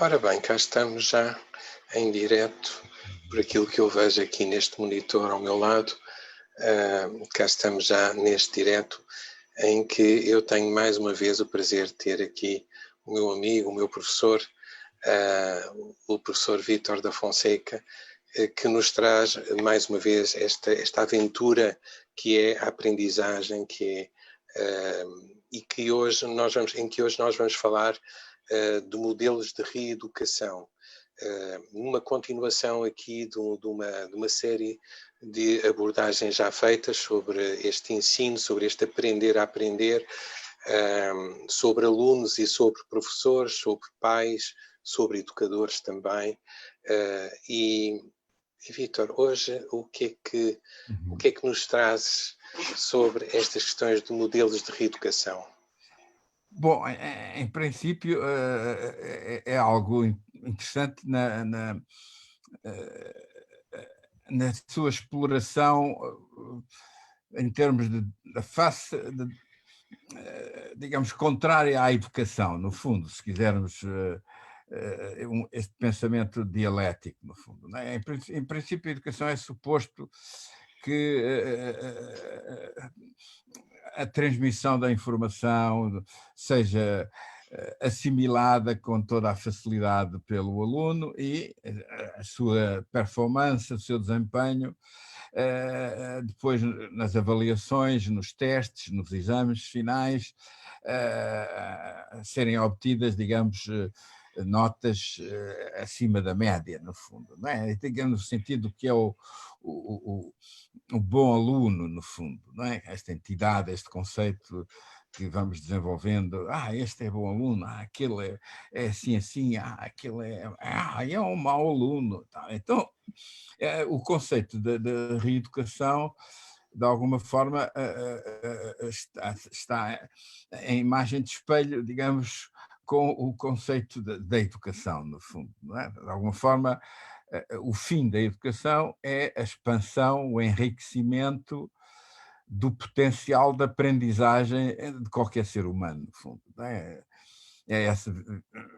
Ora bem, cá estamos já em direto, por aquilo que eu vejo aqui neste monitor ao meu lado. Cá estamos já neste direto, em que eu tenho mais uma vez o prazer de ter aqui o meu amigo, o meu professor, o professor Vítor da Fonseca, que nos traz mais uma vez esta aventura que é a aprendizagem, em que hoje nós vamos falar de modelos de reeducação, numa continuação aqui de uma série de abordagens já feitas sobre este ensino, sobre este aprender a aprender, sobre alunos e sobre professores, sobre pais, sobre educadores também. E Vítor, hoje o que é que nos trazes sobre estas questões de modelos de reeducação? Bom, em princípio, é algo interessante na sua exploração, em termos da face, digamos, contrária à educação, no fundo, se quisermos, este pensamento dialético, no fundo. Não é? Em princípio, a educação é suposto que a transmissão da informação seja assimilada com toda a facilidade pelo aluno e a sua performance, o seu desempenho, depois nas avaliações, nos testes, nos exames finais, serem obtidas, digamos, notas acima da média, no fundo, não é? Digamos, no sentido que é o bom aluno, no fundo, não é? Esta entidade, este conceito que vamos desenvolvendo, este é bom aluno, aquele é assim, assim, aquele é um mau aluno. Tá? Então, o conceito de reeducação, de alguma forma, está em imagem de espelho, digamos, com o conceito da educação, no fundo. Não é? De alguma forma, o fim da educação é a expansão, o enriquecimento do potencial de aprendizagem de qualquer ser humano, no fundo. Não é? É essa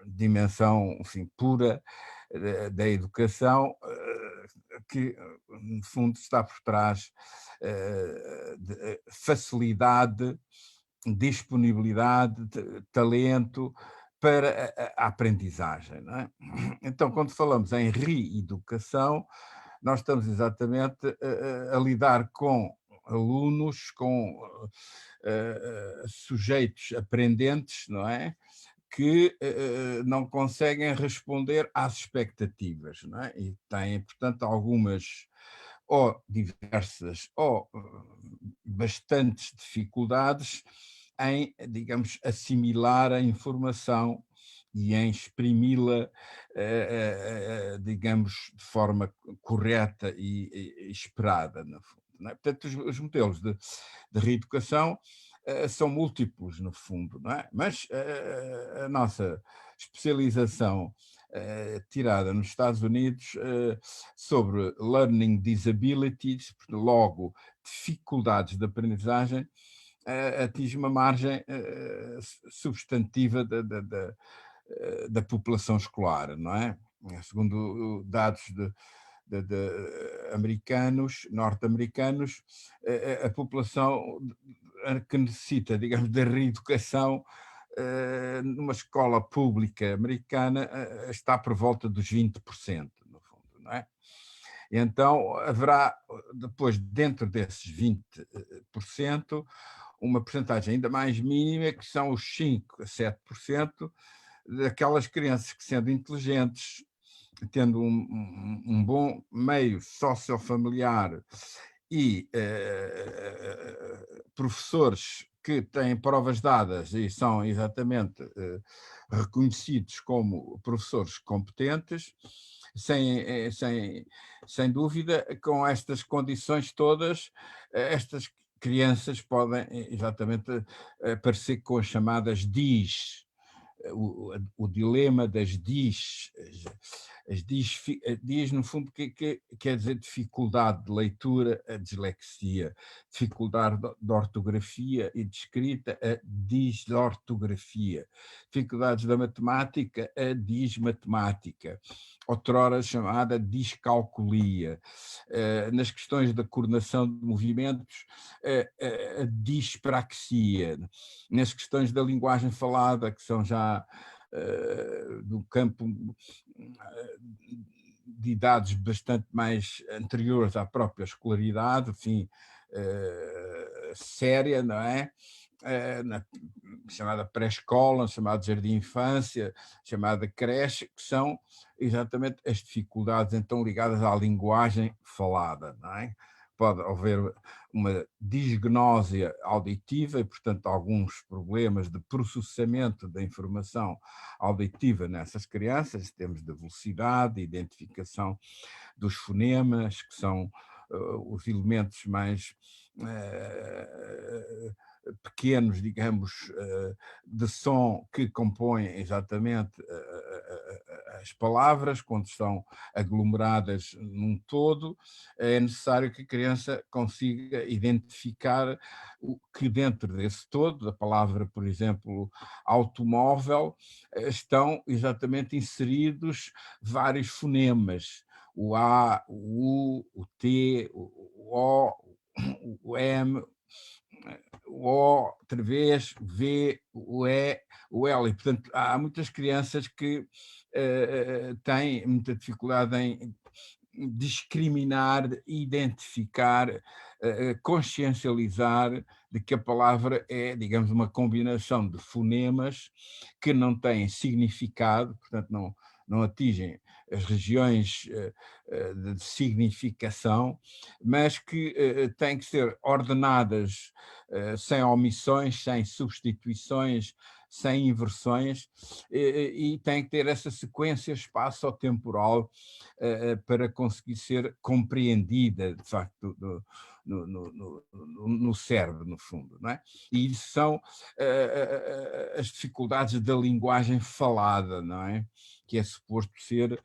dimensão, enfim, pura da educação que, no fundo, está por trás de facilidade, disponibilidade, talento para a aprendizagem. Não é? Então, quando falamos em reeducação, nós estamos exatamente a lidar com alunos, com sujeitos aprendentes, não é? Que não conseguem responder às expectativas, não é? E têm, portanto, algumas ou diversas ou bastantes dificuldades em, digamos, assimilar a informação e em exprimi-la, digamos, de forma correta e esperada, no fundo. Não é? Portanto, os modelos de reeducação são múltiplos, no fundo, não é? Mas a nossa especialização tirada nos Estados Unidos sobre learning disabilities, logo dificuldades de aprendizagem, atinge uma margem substantiva da população escolar, não é? Segundo dados de norte-americanos, a população que necessita, digamos, da reeducação numa escola pública americana está por volta dos 20%, no fundo, não é? Então, haverá depois, dentro desses 20%, uma percentagem ainda mais mínima, que são os 5 a 7% daquelas crianças que, sendo inteligentes, tendo um bom meio sociofamiliar e professores que têm provas dadas e são exatamente reconhecidos como professores competentes, sem dúvida, com estas condições todas, estas crianças podem exatamente aparecer com as chamadas DIS, o dilema das DIS. As DIS, no fundo, que quer dizer dificuldade de leitura, a dislexia, dificuldade de ortografia e de escrita, a dislortografia, dificuldades da matemática, a dismatemática, outrora chamada discalculia, nas questões da coordenação de movimentos, a dispraxia, nas questões da linguagem falada, que são já do campo de idades bastante mais anteriores à própria escolaridade, enfim, séria, não é? Na chamada pré-escola, chamado jardim de infância, chamada creche, que são exatamente as dificuldades então ligadas à linguagem falada, não é? Pode haver uma disgnósia auditiva e, portanto, alguns problemas de processamento da informação auditiva nessas crianças, em termos de velocidade, identificação dos fonemas, que são os elementos mais pequenos, digamos, de som que compõem exatamente as palavras, quando estão aglomeradas num todo, é necessário que a criança consiga identificar o que dentro desse todo, da palavra, por exemplo, automóvel, estão exatamente inseridos vários fonemas, o A, o U, o T, o O, o M, o O, outra vez, o V, o E, o L. E, portanto, há muitas crianças que têm muita dificuldade em discriminar, identificar, consciencializar de que a palavra é, digamos, uma combinação de fonemas que não têm significado, portanto, não atingem as regiões de significação, mas que têm que ser ordenadas sem omissões, sem substituições, sem inversões, e tem que ter essa sequência espaço-temporal para conseguir ser compreendida, de facto, no cérebro, no fundo, não é? E isso são as dificuldades da linguagem falada, não é? Que é suposto ser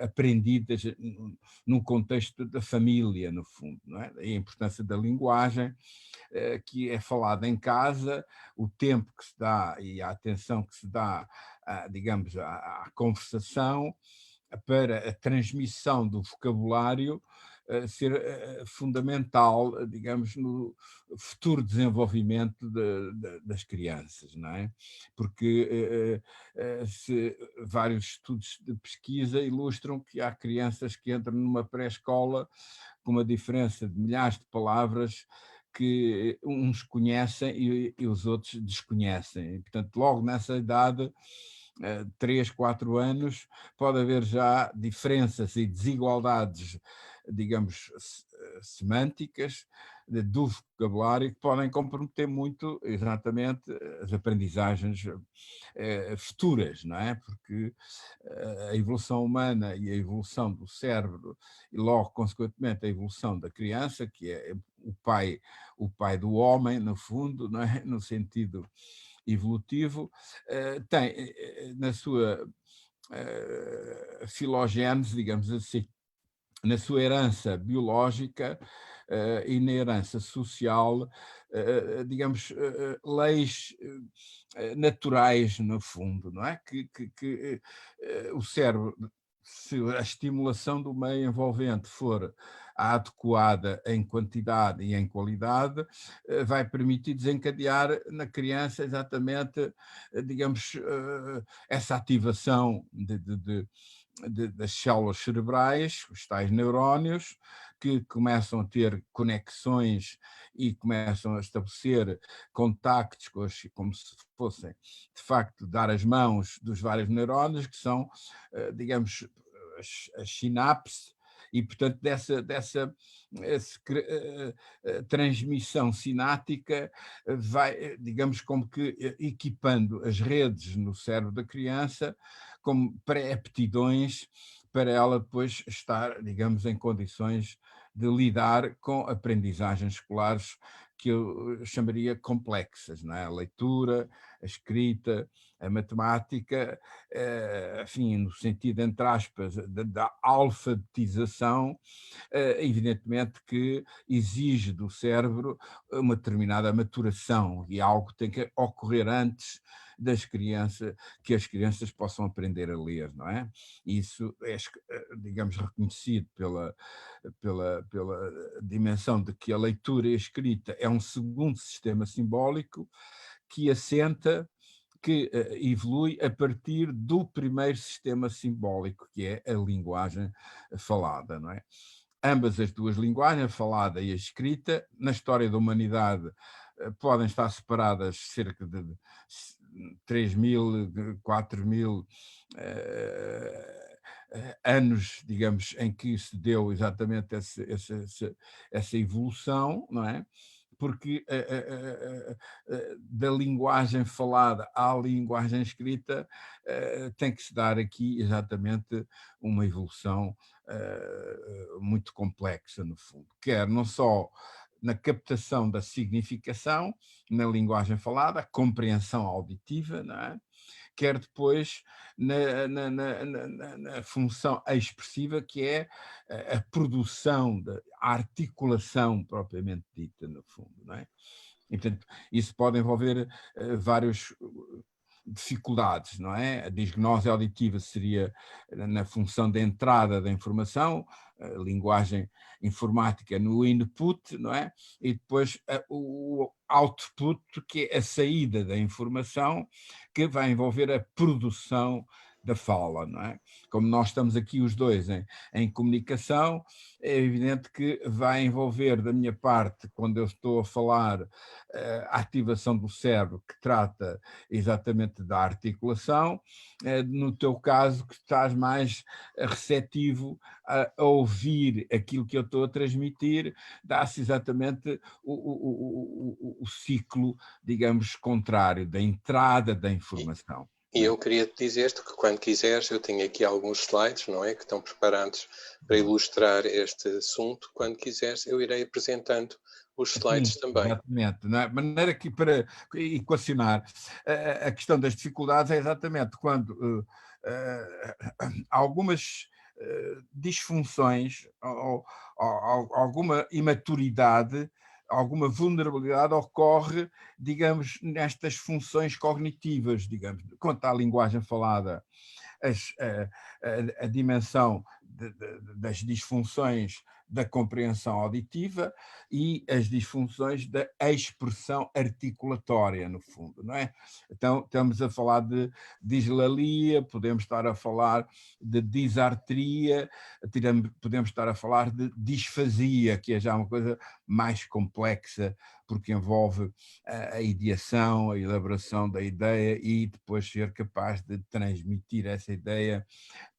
aprendidas num contexto da família, no fundo, não é? E a importância da linguagem, que é falada em casa, o tempo que se dá e a atenção que se dá, digamos, à conversação, para a transmissão do vocabulário ser fundamental, digamos, no futuro desenvolvimento das crianças, não é? Porque vários estudos de pesquisa ilustram que há crianças que entram numa pré-escola com uma diferença de milhares de palavras que uns conhecem e os outros desconhecem. E, portanto, logo nessa idade, 3, 4 anos, pode haver já diferenças e desigualdades, digamos, semânticas do vocabulário que podem comprometer muito exatamente as aprendizagens futuras, não é? Porque a evolução humana e a evolução do cérebro e logo, consequentemente, a evolução da criança, que é o pai do homem, no fundo, não é? No sentido evolutivo, tem na sua filogênese, digamos assim, na sua herança biológica e na herança social, digamos, leis naturais, no fundo, não é? Que o cérebro, se a estimulação do meio envolvente for a adequada em quantidade e em qualidade, vai permitir desencadear na criança exatamente, digamos, essa ativação das células cerebrais, os tais neurónios, que começam a ter conexões e começam a estabelecer contactos como se fossem, de facto, dar as mãos dos vários neurónios, que são, digamos, as sinapses, e, portanto, dessa transmissão sináptica vai, digamos, como que equipando as redes no cérebro da criança como pré-aptidões para ela depois estar, digamos, em condições de lidar com aprendizagens escolares que eu chamaria complexas, não é? A leitura, a escrita, a matemática, enfim, no sentido, entre aspas, da alfabetização, evidentemente que exige do cérebro uma determinada maturação e algo tem que ocorrer antes que as crianças possam aprender a ler, não é? Isso é, digamos, reconhecido pela dimensão de que a leitura e a escrita é um segundo sistema simbólico que assenta, que evolui a partir do primeiro sistema simbólico, que é a linguagem falada, não é? Ambas as duas linguagens, a falada e a escrita, na história da humanidade, podem estar separadas cerca de 3.000, 4.000 anos, digamos, em que se deu exatamente essa evolução, não é? Porque da linguagem falada à linguagem escrita tem que se dar aqui exatamente uma evolução muito complexa, no fundo, quer não só na captação da significação, na linguagem falada, a compreensão auditiva, não é? Quer depois na função expressiva, que é a produção, a articulação propriamente dita, no fundo, não é? E, portanto, isso pode envolver várias dificuldades, não é? A disgnose auditiva seria na função da entrada da informação, a linguagem informática no input, não é? E depois o output, que é a saída da informação, que vai envolver a produção da fala, não é? Como nós estamos aqui os dois em comunicação, é evidente que vai envolver da minha parte, quando eu estou a falar, a ativação do cérebro, que trata exatamente da articulação, no teu caso, que estás mais receptivo a ouvir aquilo que eu estou a transmitir, dá-se exatamente o ciclo, digamos, contrário, da entrada da informação. E eu queria te dizer-te que quando quiseres, eu tenho aqui alguns slides, não é? Que estão preparados para ilustrar este assunto. Quando quiseres, eu irei apresentando os slides Sim, também. exatamente. Não é? De maneira que, para equacionar a questão das dificuldades, é exatamente quando algumas disfunções ou alguma imaturidade, alguma vulnerabilidade ocorre, digamos, nestas funções cognitivas, digamos, quanto à linguagem falada, a dimensão das disfunções da compreensão auditiva e as disfunções da expressão articulatória, no fundo, não é? Então, estamos a falar de dislalia, podemos estar a falar de disartria, podemos estar a falar de disfasia, que é já uma coisa mais complexa, porque envolve a ideação, a elaboração da ideia e depois ser capaz de transmitir essa ideia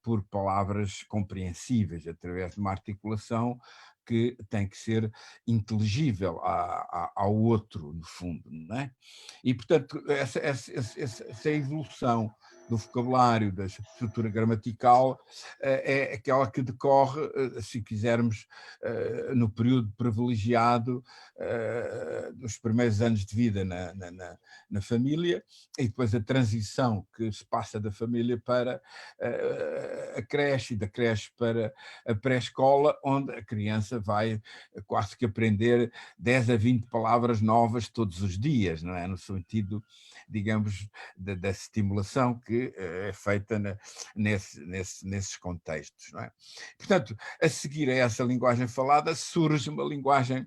por palavras compreensíveis, através de uma articulação que tem que ser inteligível ao outro, no fundo, não é? E, portanto, essa evolução do vocabulário, da estrutura gramatical, é aquela que decorre, se quisermos, no período privilegiado dos primeiros anos de vida na família, e depois a transição que se passa da família para a creche, e da creche para a pré-escola, onde a criança vai quase que aprender 10 a 20 palavras novas todos os dias, não é? No sentido, digamos, da estimulação que é feita nesses contextos, não é? Portanto, a seguir a essa linguagem falada, surge uma linguagem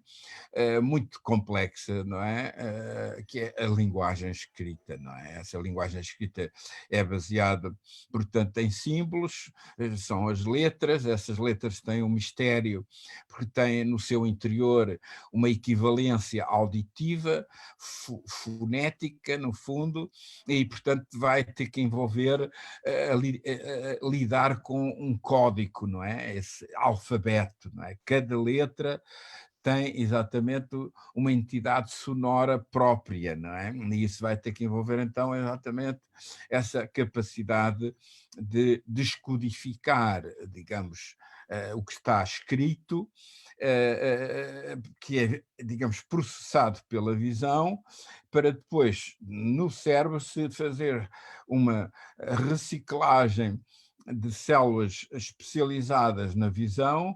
muito complexa, não é? Que é a linguagem escrita, não é? Essa linguagem escrita é baseada, portanto, em símbolos, são as letras, essas letras têm um mistério, porque têm no seu interior uma equivalência auditiva, fonética, no fundo, e, portanto, vai ter que envolver lidar com um código, não é? Esse alfabeto, não é? Cada letra tem exatamente uma entidade sonora própria, não é? E isso vai ter que envolver, então, exatamente essa capacidade de descodificar, digamos, o que está escrito, que é, digamos, processado pela visão, para depois, no cérebro, se fazer uma reciclagem de células especializadas na visão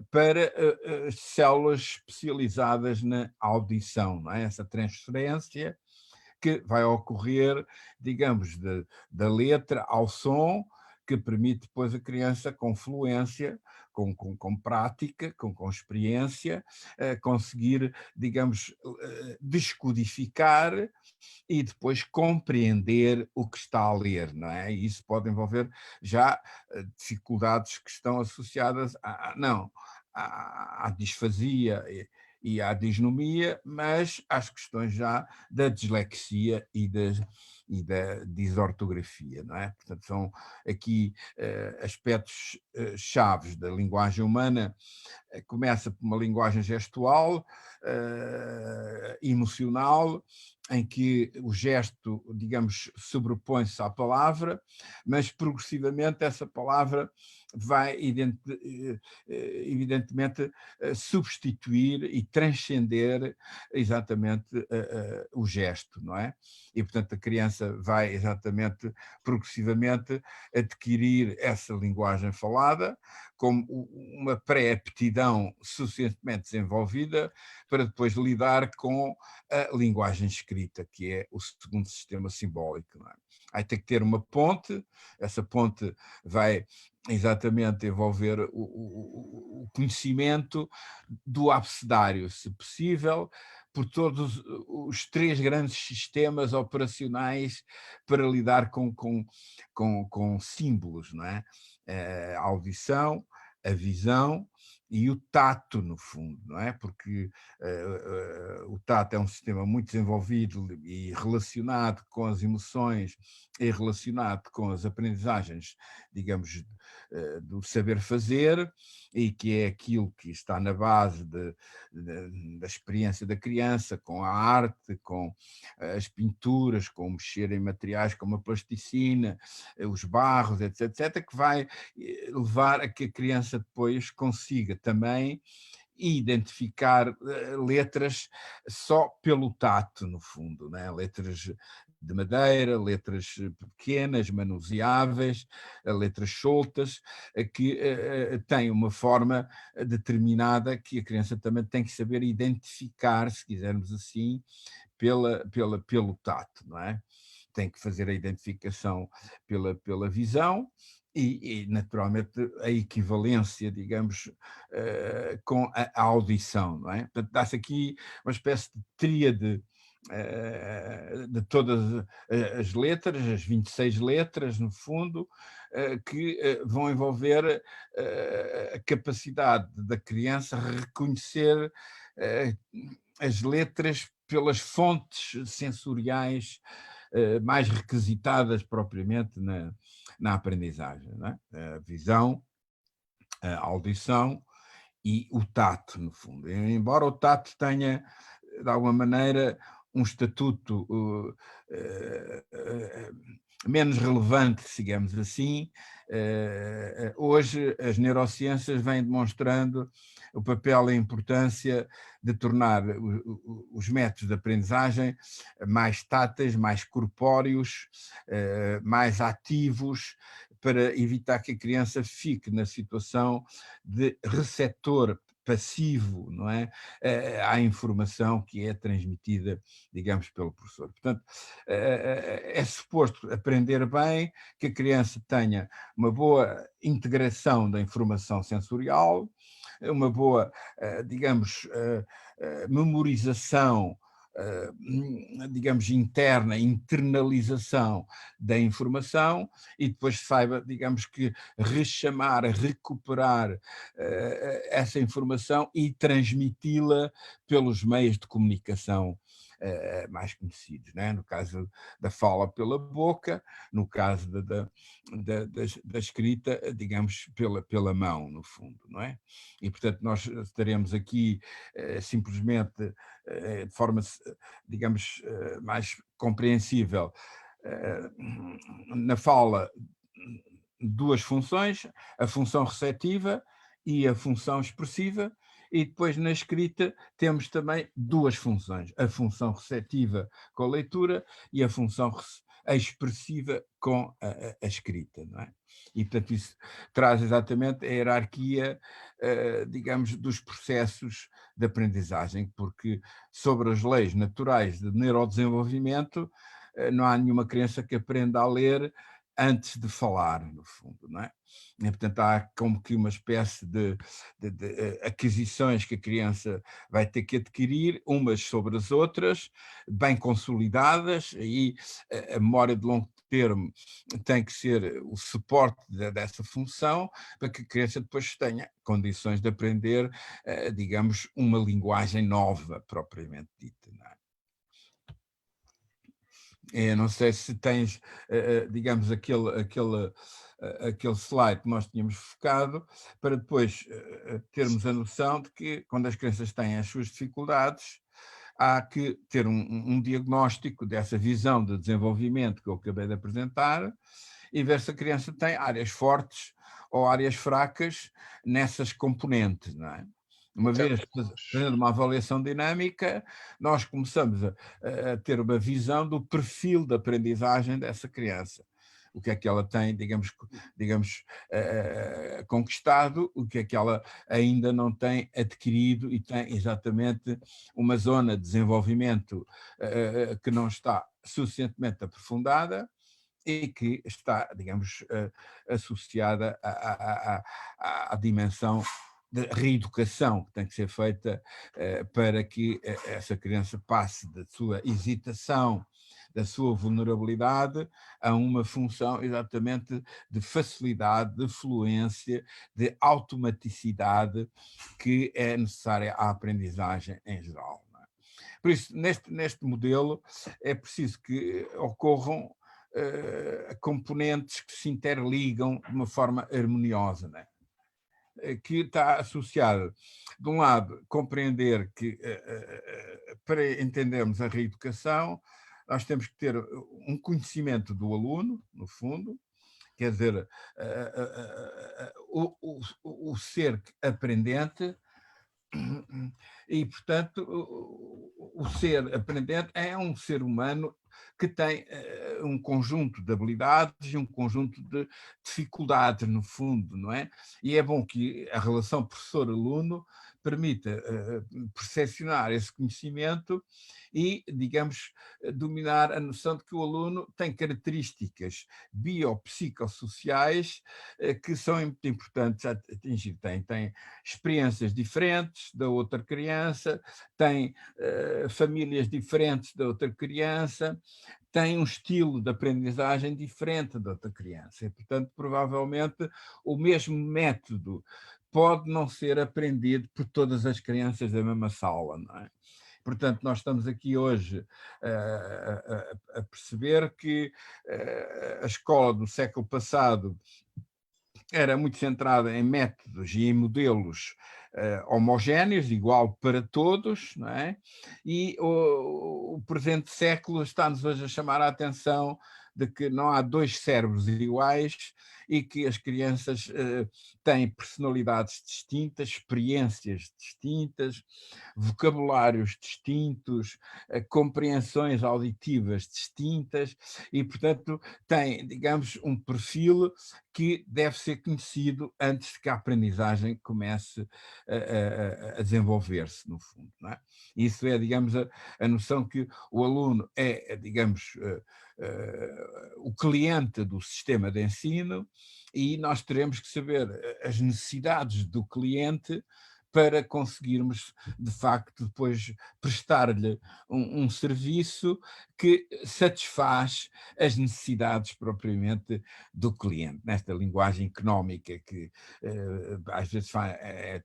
para células especializadas na audição, não é? Essa transferência que vai ocorrer, digamos, da letra ao som, que permite depois a criança, com fluência, com prática, com experiência, conseguir, digamos, descodificar e depois compreender o que está a ler, não é? E isso pode envolver já dificuldades que estão associadas não, à disfasia e à disnomia, mas às questões já da dislexia e da desortografia, não é? Portanto, são aqui aspectos chaves da linguagem humana. Começa por uma linguagem gestual, emocional, em que o gesto, digamos, sobrepõe-se à palavra, mas progressivamente essa palavra vai, evidentemente, substituir e transcender exatamente o gesto, não é? E, portanto, a criança vai exatamente, progressivamente, adquirir essa linguagem falada como uma pré-aptidão suficientemente desenvolvida para depois lidar com a linguagem escrita, que é o segundo sistema simbólico. Não é? Aí tem que ter uma ponte, essa ponte vai exatamente envolver o conhecimento do abecedário, se possível, por todos os três grandes sistemas operacionais para lidar com símbolos, não é? A audição, a visão e o tato, no fundo, não é? Porque o tato é um sistema muito desenvolvido e relacionado com as emoções e relacionado com as aprendizagens, digamos, do saber fazer, e que é aquilo que está na base da experiência da criança, com a arte, com as pinturas, com mexer em materiais como a plasticina, os barros, etc., etc., que vai levar a que a criança depois consiga também identificar letras só pelo tato, no fundo, né? Letras de madeira, letras pequenas, manuseáveis, letras soltas, que têm uma forma determinada que a criança também tem que saber identificar, se quisermos assim, pelo tato, não é? Tem que fazer a identificação pela visão e, naturalmente, a equivalência, digamos, com a audição, não é? Portanto, dá-se aqui uma espécie de tríade de todas as letras, as 26 letras, no fundo, que vão envolver a capacidade da criança reconhecer as letras pelas fontes sensoriais mais requisitadas propriamente na aprendizagem, não é? A visão, a audição e o tato, no fundo. Embora o tato tenha, de alguma maneira, um estatuto menos relevante, digamos assim, hoje as neurociências vêm demonstrando o papel e a importância de tornar os métodos de aprendizagem mais táteis, mais corpóreos, mais ativos, para evitar que a criança fique na situação de receptor passivo, não é? À informação que é transmitida, digamos, pelo professor. Portanto, é suposto aprender bem, que a criança tenha uma boa integração da informação sensorial, uma boa, digamos, memorização, digamos, interna, internalização da informação, e depois saiba, digamos, que rechamar, recuperar essa informação e transmiti-la pelos meios de comunicação mais conhecidos, né? No caso da fala pela boca, no caso da escrita, digamos, pela mão, no fundo, não é? E, portanto, nós estaremos aqui simplesmente de forma, digamos, mais compreensível, na fala, duas funções: a função receptiva e a função expressiva, e depois na escrita temos também duas funções, a função receptiva com a leitura e a função expressiva com a escrita, não é? E, portanto, isso traz exatamente a hierarquia, digamos, dos processos de aprendizagem, porque sobre as leis naturais de neurodesenvolvimento não há nenhuma criança que aprenda a ler antes de falar, no fundo, não é? E, portanto, há como que uma espécie de aquisições que a criança vai ter que adquirir, umas sobre as outras, bem consolidadas, e a memória de longo termo tem que ser o suporte dessa função, para que a criança depois tenha condições de aprender, digamos, uma linguagem nova, propriamente dita, não é? Eu não sei se tens, digamos, aquele slide que nós tínhamos focado, para depois termos a noção de que, quando as crianças têm as suas dificuldades, há que ter um diagnóstico dessa visão de desenvolvimento que eu acabei de apresentar e ver se a criança tem áreas fortes ou áreas fracas nessas componentes, não é? Uma Então, vez fazendo uma avaliação dinâmica, nós começamos a ter uma visão do perfil de aprendizagem dessa criança. O que é que ela tem, digamos conquistado, o que é que ela ainda não tem adquirido, e tem exatamente uma zona de desenvolvimento que não está suficientemente aprofundada e que está, digamos, associada à dimensão de reeducação que tem que ser feita para que essa criança passe da sua hesitação, da sua vulnerabilidade, a uma função exatamente de facilidade, de fluência, de automaticidade que é necessária à aprendizagem em geral. Não é? Por isso, neste modelo, é preciso que ocorram componentes que se interligam de uma forma harmoniosa, né? Que está associado, de um lado, compreender que, para entendermos a reeducação, nós temos que ter um conhecimento do aluno, no fundo, quer dizer, o ser aprendente, e, portanto, o ser aprendente é um ser humano que tem um conjunto de habilidades e um conjunto de dificuldades, no fundo, não é? E é bom que a relação professor-aluno permita percepcionar esse conhecimento e, digamos, dominar a noção de que o aluno tem características biopsicossociais que são muito importantes a atingir. Tem experiências diferentes da outra criança, tem famílias diferentes da outra criança, tem um estilo de aprendizagem diferente da outra criança. E, portanto, provavelmente o mesmo método pode não ser aprendido por todas as crianças da mesma sala, não é? Portanto, nós estamos aqui hoje a perceber que a escola do século passado era muito centrada em métodos e em modelos homogéneos, igual para todos, não é? E o presente século está-nos hoje a chamar a atenção de que não há dois cérebros iguais e que as crianças têm personalidades distintas, experiências distintas, vocabulários distintos, compreensões auditivas distintas e, portanto, têm, digamos, um perfil que deve ser conhecido antes que a aprendizagem comece a desenvolver-se, no fundo. Não é? Isso é, digamos, a noção que o aluno é, digamos, o cliente do sistema de ensino e nós teremos que saber as necessidades do cliente para conseguirmos, de facto, depois prestar-lhe um serviço que satisfaz as necessidades propriamente do cliente, nesta linguagem económica que às vezes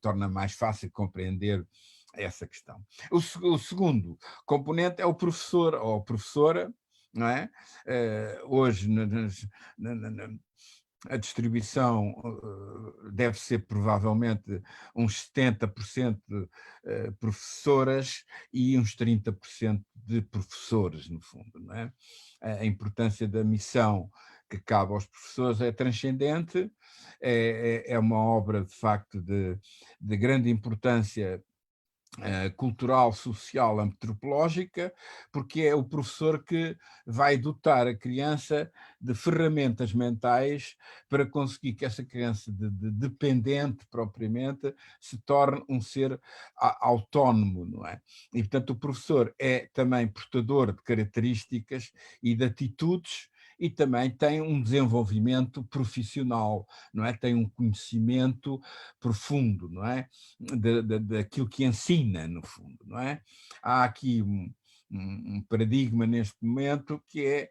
torna mais fácil compreender essa questão. O segundo componente é o professor ou a professora, não é? Hoje, a distribuição deve ser provavelmente uns 70% professoras e uns 30% de professores, no fundo. Não é? A importância da missão que cabe aos professores é transcendente, é uma obra, de facto, de grande importância cultural, social, antropológica, porque é o professor que vai dotar a criança de ferramentas mentais para conseguir que essa criança dependente propriamente se torne um ser autónomo, não é? E, portanto, o professor é também portador de características e de atitudes e também tem um desenvolvimento profissional, não é? Tem um conhecimento profundo, não é? Daquilo que ensina, no fundo, não é? Há aqui um paradigma neste momento que é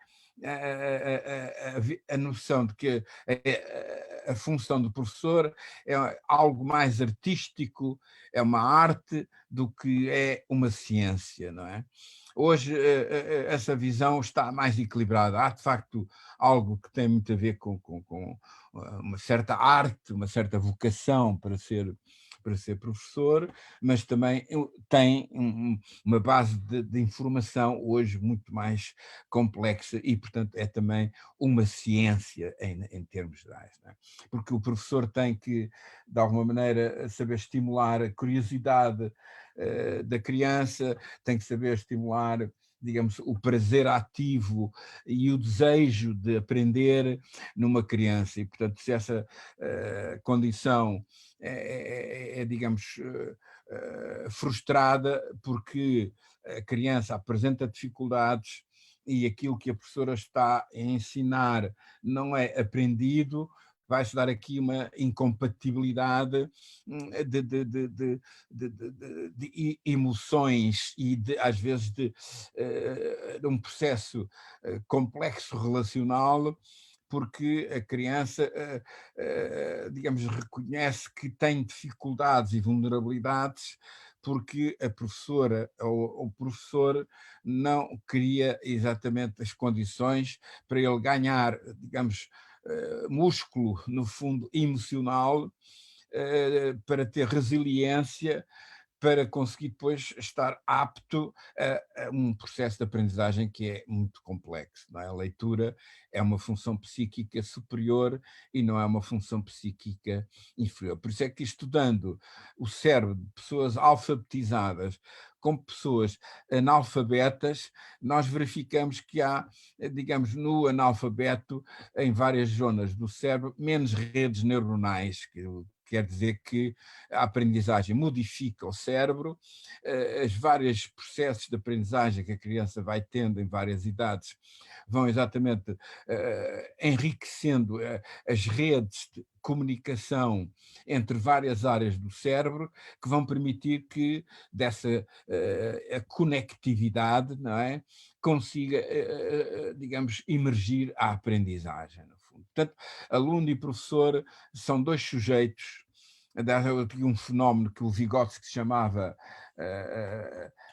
a noção de que a função do professor é algo mais artístico, é uma arte do que é uma ciência, não é? Hoje essa visão está mais equilibrada. Há, de facto, algo que tem muito a ver com uma certa arte, uma certa vocação para ser professor, mas também tem uma base de informação hoje muito mais complexa e, portanto, é também uma ciência em termos gerais, não é? Porque o professor tem que, de alguma maneira, saber estimular a curiosidade da criança, tem que saber estimular, digamos, o prazer ativo e o desejo de aprender numa criança. E, portanto, se essa condição digamos, frustrada porque a criança apresenta dificuldades e aquilo que a professora está a ensinar não é aprendido, vai-se dar aqui uma incompatibilidade de emoções e, às vezes, de um processo complexo relacional, porque a criança, digamos, reconhece que tem dificuldades e vulnerabilidades porque a professora ou o professor não cria exatamente as condições para ele ganhar, digamos, músculo, no fundo, emocional, para ter resiliência, para conseguir depois estar apto a um processo de aprendizagem que é muito complexo, não é? A leitura é uma função psíquica superior e não é uma função psíquica inferior. Por isso é que, estudando o cérebro de pessoas alfabetizadas com pessoas analfabetas, nós verificamos que há, digamos, no analfabeto, em várias zonas do cérebro, menos redes neuronais, que quer dizer que a aprendizagem modifica o cérebro, os vários processos de aprendizagem que a criança vai tendo em várias idades vão exatamente enriquecendo as redes de comunicação entre várias áreas do cérebro, que vão permitir que dessa a conectividade, não é, consiga, digamos, emergir a aprendizagem, no fundo. Portanto, aluno e professor são dois sujeitos. Havia um fenómeno que o Vygotsky chamava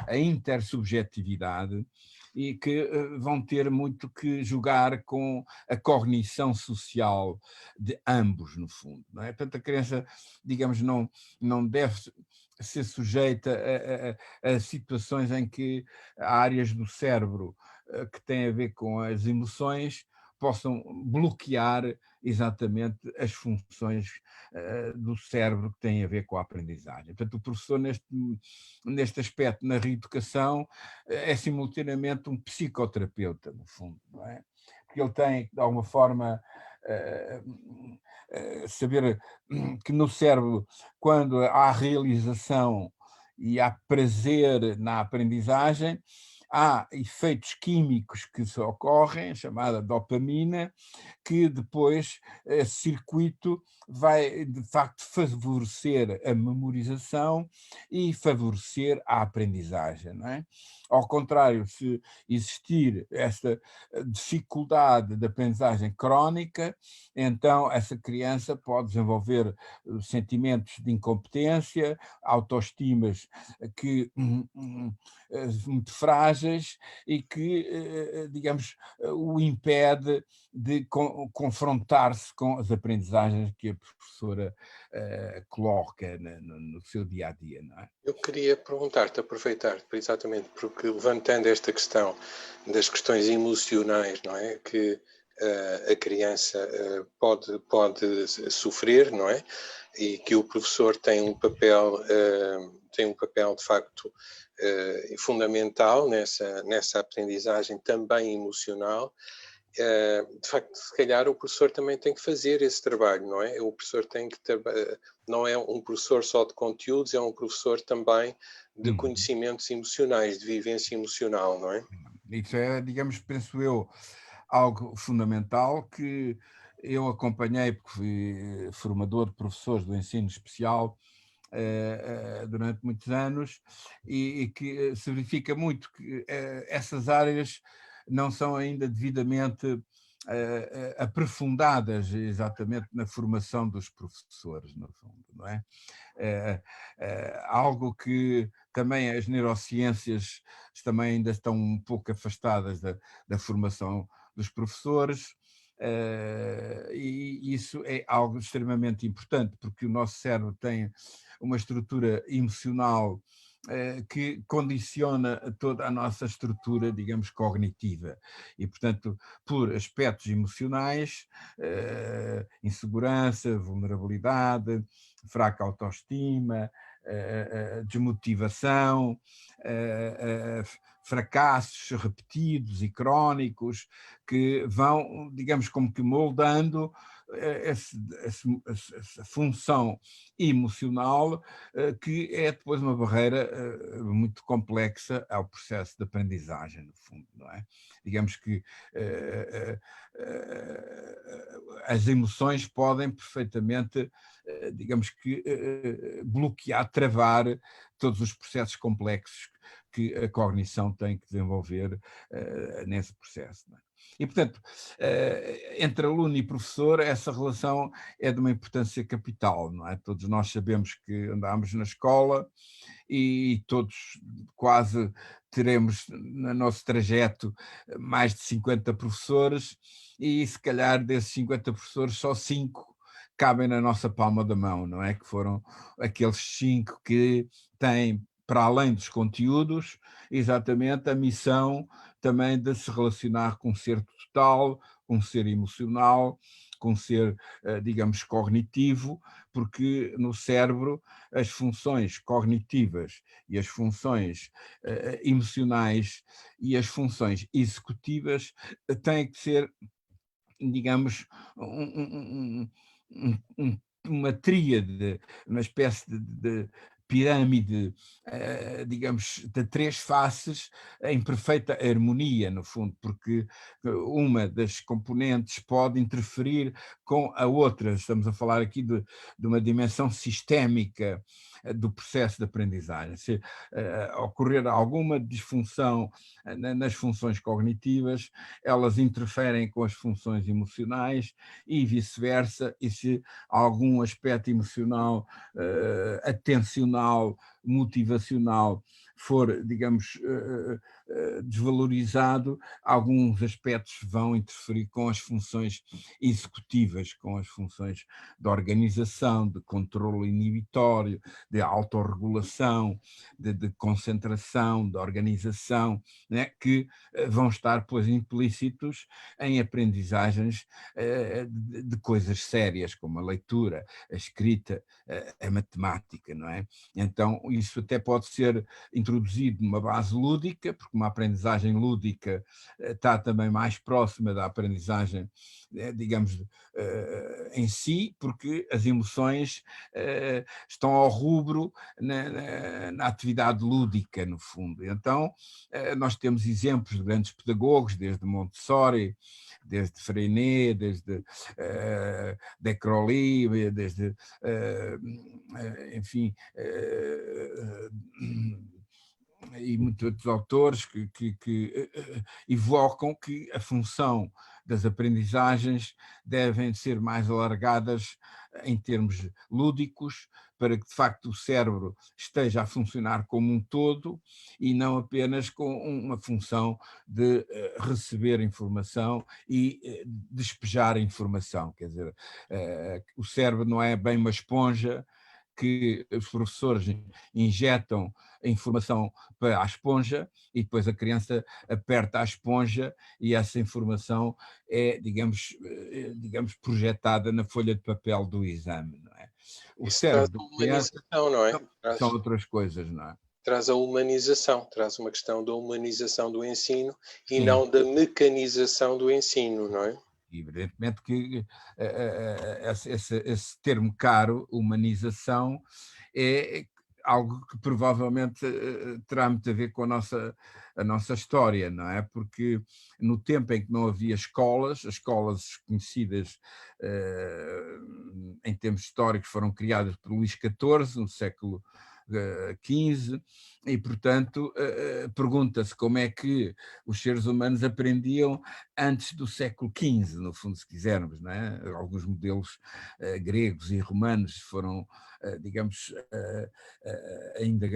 a intersubjetividade, e que vão ter muito que jogar com a cognição social de ambos, no fundo, não é? Portanto, a criança, digamos, não deve ser sujeita a situações em que há áreas do cérebro que têm a ver com as emoções possam bloquear exatamente as funções do cérebro que têm a ver com a aprendizagem. Portanto, o professor, neste aspecto, na reeducação, é simultaneamente um psicoterapeuta, no fundo, não é? Porque ele tem, de alguma forma, saber que no cérebro, quando há realização e há prazer na aprendizagem, há efeitos químicos que se ocorrem, chamada dopamina, que depois esse circuito vai, de facto, favorecer a memorização e favorecer a aprendizagem, não é? Ao contrário, se existir esta dificuldade de aprendizagem crónica, então essa criança pode desenvolver sentimentos de incompetência, autoestimas que muito frágeis e que, digamos, o impede de confrontar-se com as aprendizagens que a professora coloca no seu dia a dia, não é? Eu queria perguntar-te, aproveitar, exatamente porque levantando esta questão das questões emocionais, não é? Que a criança pode sofrer, não é? E que o professor tem um papel de facto fundamental nessa aprendizagem também emocional. De facto, se calhar o professor também tem que fazer esse trabalho, não é? O professor tem que não é um professor só de conteúdos, é um professor também de conhecimentos emocionais, de vivência emocional, não é? Isso é, digamos, penso eu, algo fundamental que eu acompanhei, porque fui formador de professores do ensino especial durante muitos anos, e que se verifica muito que essas áreas não são ainda devidamente aprofundadas exatamente na formação dos professores, no fundo, não é? Algo que também as neurociências também ainda estão um pouco afastadas da formação dos professores, e isso é algo extremamente importante, porque o nosso cérebro tem uma estrutura emocional que condiciona toda a nossa estrutura, digamos, cognitiva. E, portanto, por aspectos emocionais, insegurança, vulnerabilidade, fraca autoestima, desmotivação, fracassos repetidos e crónicos que vão, digamos, como que moldando essa função emocional, que é depois uma barreira muito complexa ao processo de aprendizagem, no fundo, não é? Digamos que as emoções podem perfeitamente, digamos que, bloquear, travar todos os processos complexos que a cognição tem que desenvolver nesse processo. Não é? E, portanto, entre aluno e professor, essa relação é de uma importância capital, não é? Todos nós sabemos que andámos na escola e todos quase teremos no nosso trajeto mais de 50 professores e, se calhar, desses 50 professores, só 5 cabem na nossa palma da mão, não é? Que foram aqueles 5 que têm, para além dos conteúdos, exatamente a missão também de se relacionar com um ser total, com um ser emocional, com um ser, digamos, cognitivo, porque no cérebro as funções cognitivas e as funções emocionais e as funções executivas têm que ser, digamos, uma tríade, uma espécie de pirâmide, digamos, de 3 faces em perfeita harmonia, no fundo, porque uma das componentes pode interferir com a outra. Estamos a falar aqui de uma dimensão sistémica do processo de aprendizagem. Se ocorrer alguma disfunção nas funções cognitivas, elas interferem com as funções emocionais e vice-versa, e se algum aspecto emocional, atencional, motivacional for, digamos, desvalorizado, alguns aspectos vão interferir com as funções executivas, com as funções de organização, de controle inibitório, de autorregulação, de concentração, de organização, né, que vão estar, pois, implícitos em aprendizagens de coisas sérias, como a leitura, a escrita, a matemática, não é? Então, isso até pode ser introduzido numa base lúdica, porque uma aprendizagem lúdica está também mais próxima da aprendizagem, digamos, em si, porque as emoções estão ao rubro na atividade lúdica, no fundo. Então, nós temos exemplos de grandes pedagogos, desde Montessori, desde Freinet, desde de Crowley, desde, enfim, e muitos outros autores que evocam que a função das aprendizagens devem ser mais alargadas em termos lúdicos, para que de facto o cérebro esteja a funcionar como um todo e não apenas com uma função de receber informação e despejar informação. Quer dizer, o cérebro não é bem uma esponja que os professores injetam a informação para a esponja e depois a criança aperta a esponja e essa informação é, digamos, projetada na folha de papel do exame, não é? O Isso traz cérebro a da criança humanização, não é? são outras coisas, não é? Traz a humanização, traz uma questão da humanização do ensino e Sim. não da mecanização do ensino, não é? Evidentemente que esse termo caro, humanização, é algo que provavelmente terá muito a ver com a nossa história, não é? Porque no tempo em que não havia escolas, as escolas conhecidas em termos históricos foram criadas por Luís XIV, no século XV, e, portanto, pergunta-se como é que os seres humanos aprendiam antes do século XV, no fundo, se quisermos, não é? Alguns modelos gregos e romanos foram, digamos, ainda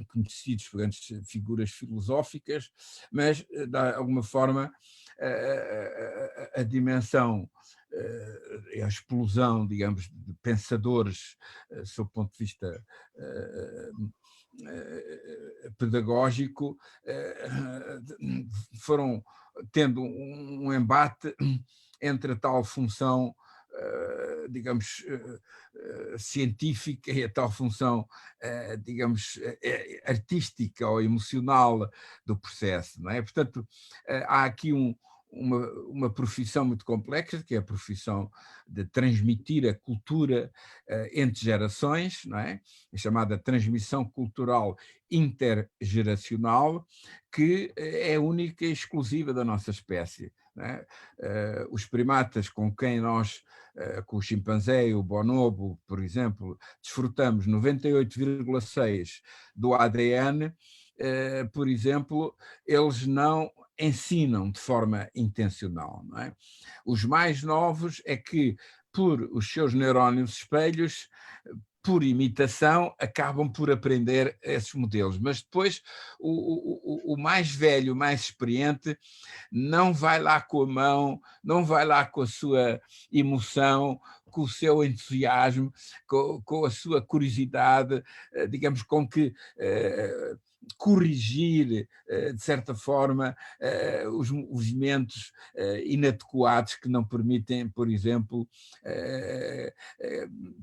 conhecidos por grandes figuras filosóficas, mas, de alguma forma, a dimensão, a explosão, digamos, de pensadores, sob o ponto de vista pedagógico, foram tendo um embate entre a tal função, digamos, científica e a tal função, digamos, artística ou emocional do processo, não é? Portanto, há aqui uma profissão muito complexa, que é a profissão de transmitir a cultura entre gerações, não é? A chamada transmissão cultural intergeracional, que é única e exclusiva da nossa espécie. Não é? Os primatas com quem nós, com o chimpanzé e o bonobo, por exemplo, desfrutamos 98,6% do ADN, por exemplo, eles não ensinam de forma intencional. Não é? Os mais novos é que, por os seus neurónios espelhos, por imitação, acabam por aprender esses modelos. Mas depois o mais velho, o mais experiente, não vai lá com a mão, não vai lá com a sua emoção, com o seu entusiasmo, com a sua curiosidade, digamos, com que corrigir, de certa forma, os movimentos inadequados que não permitem, por exemplo,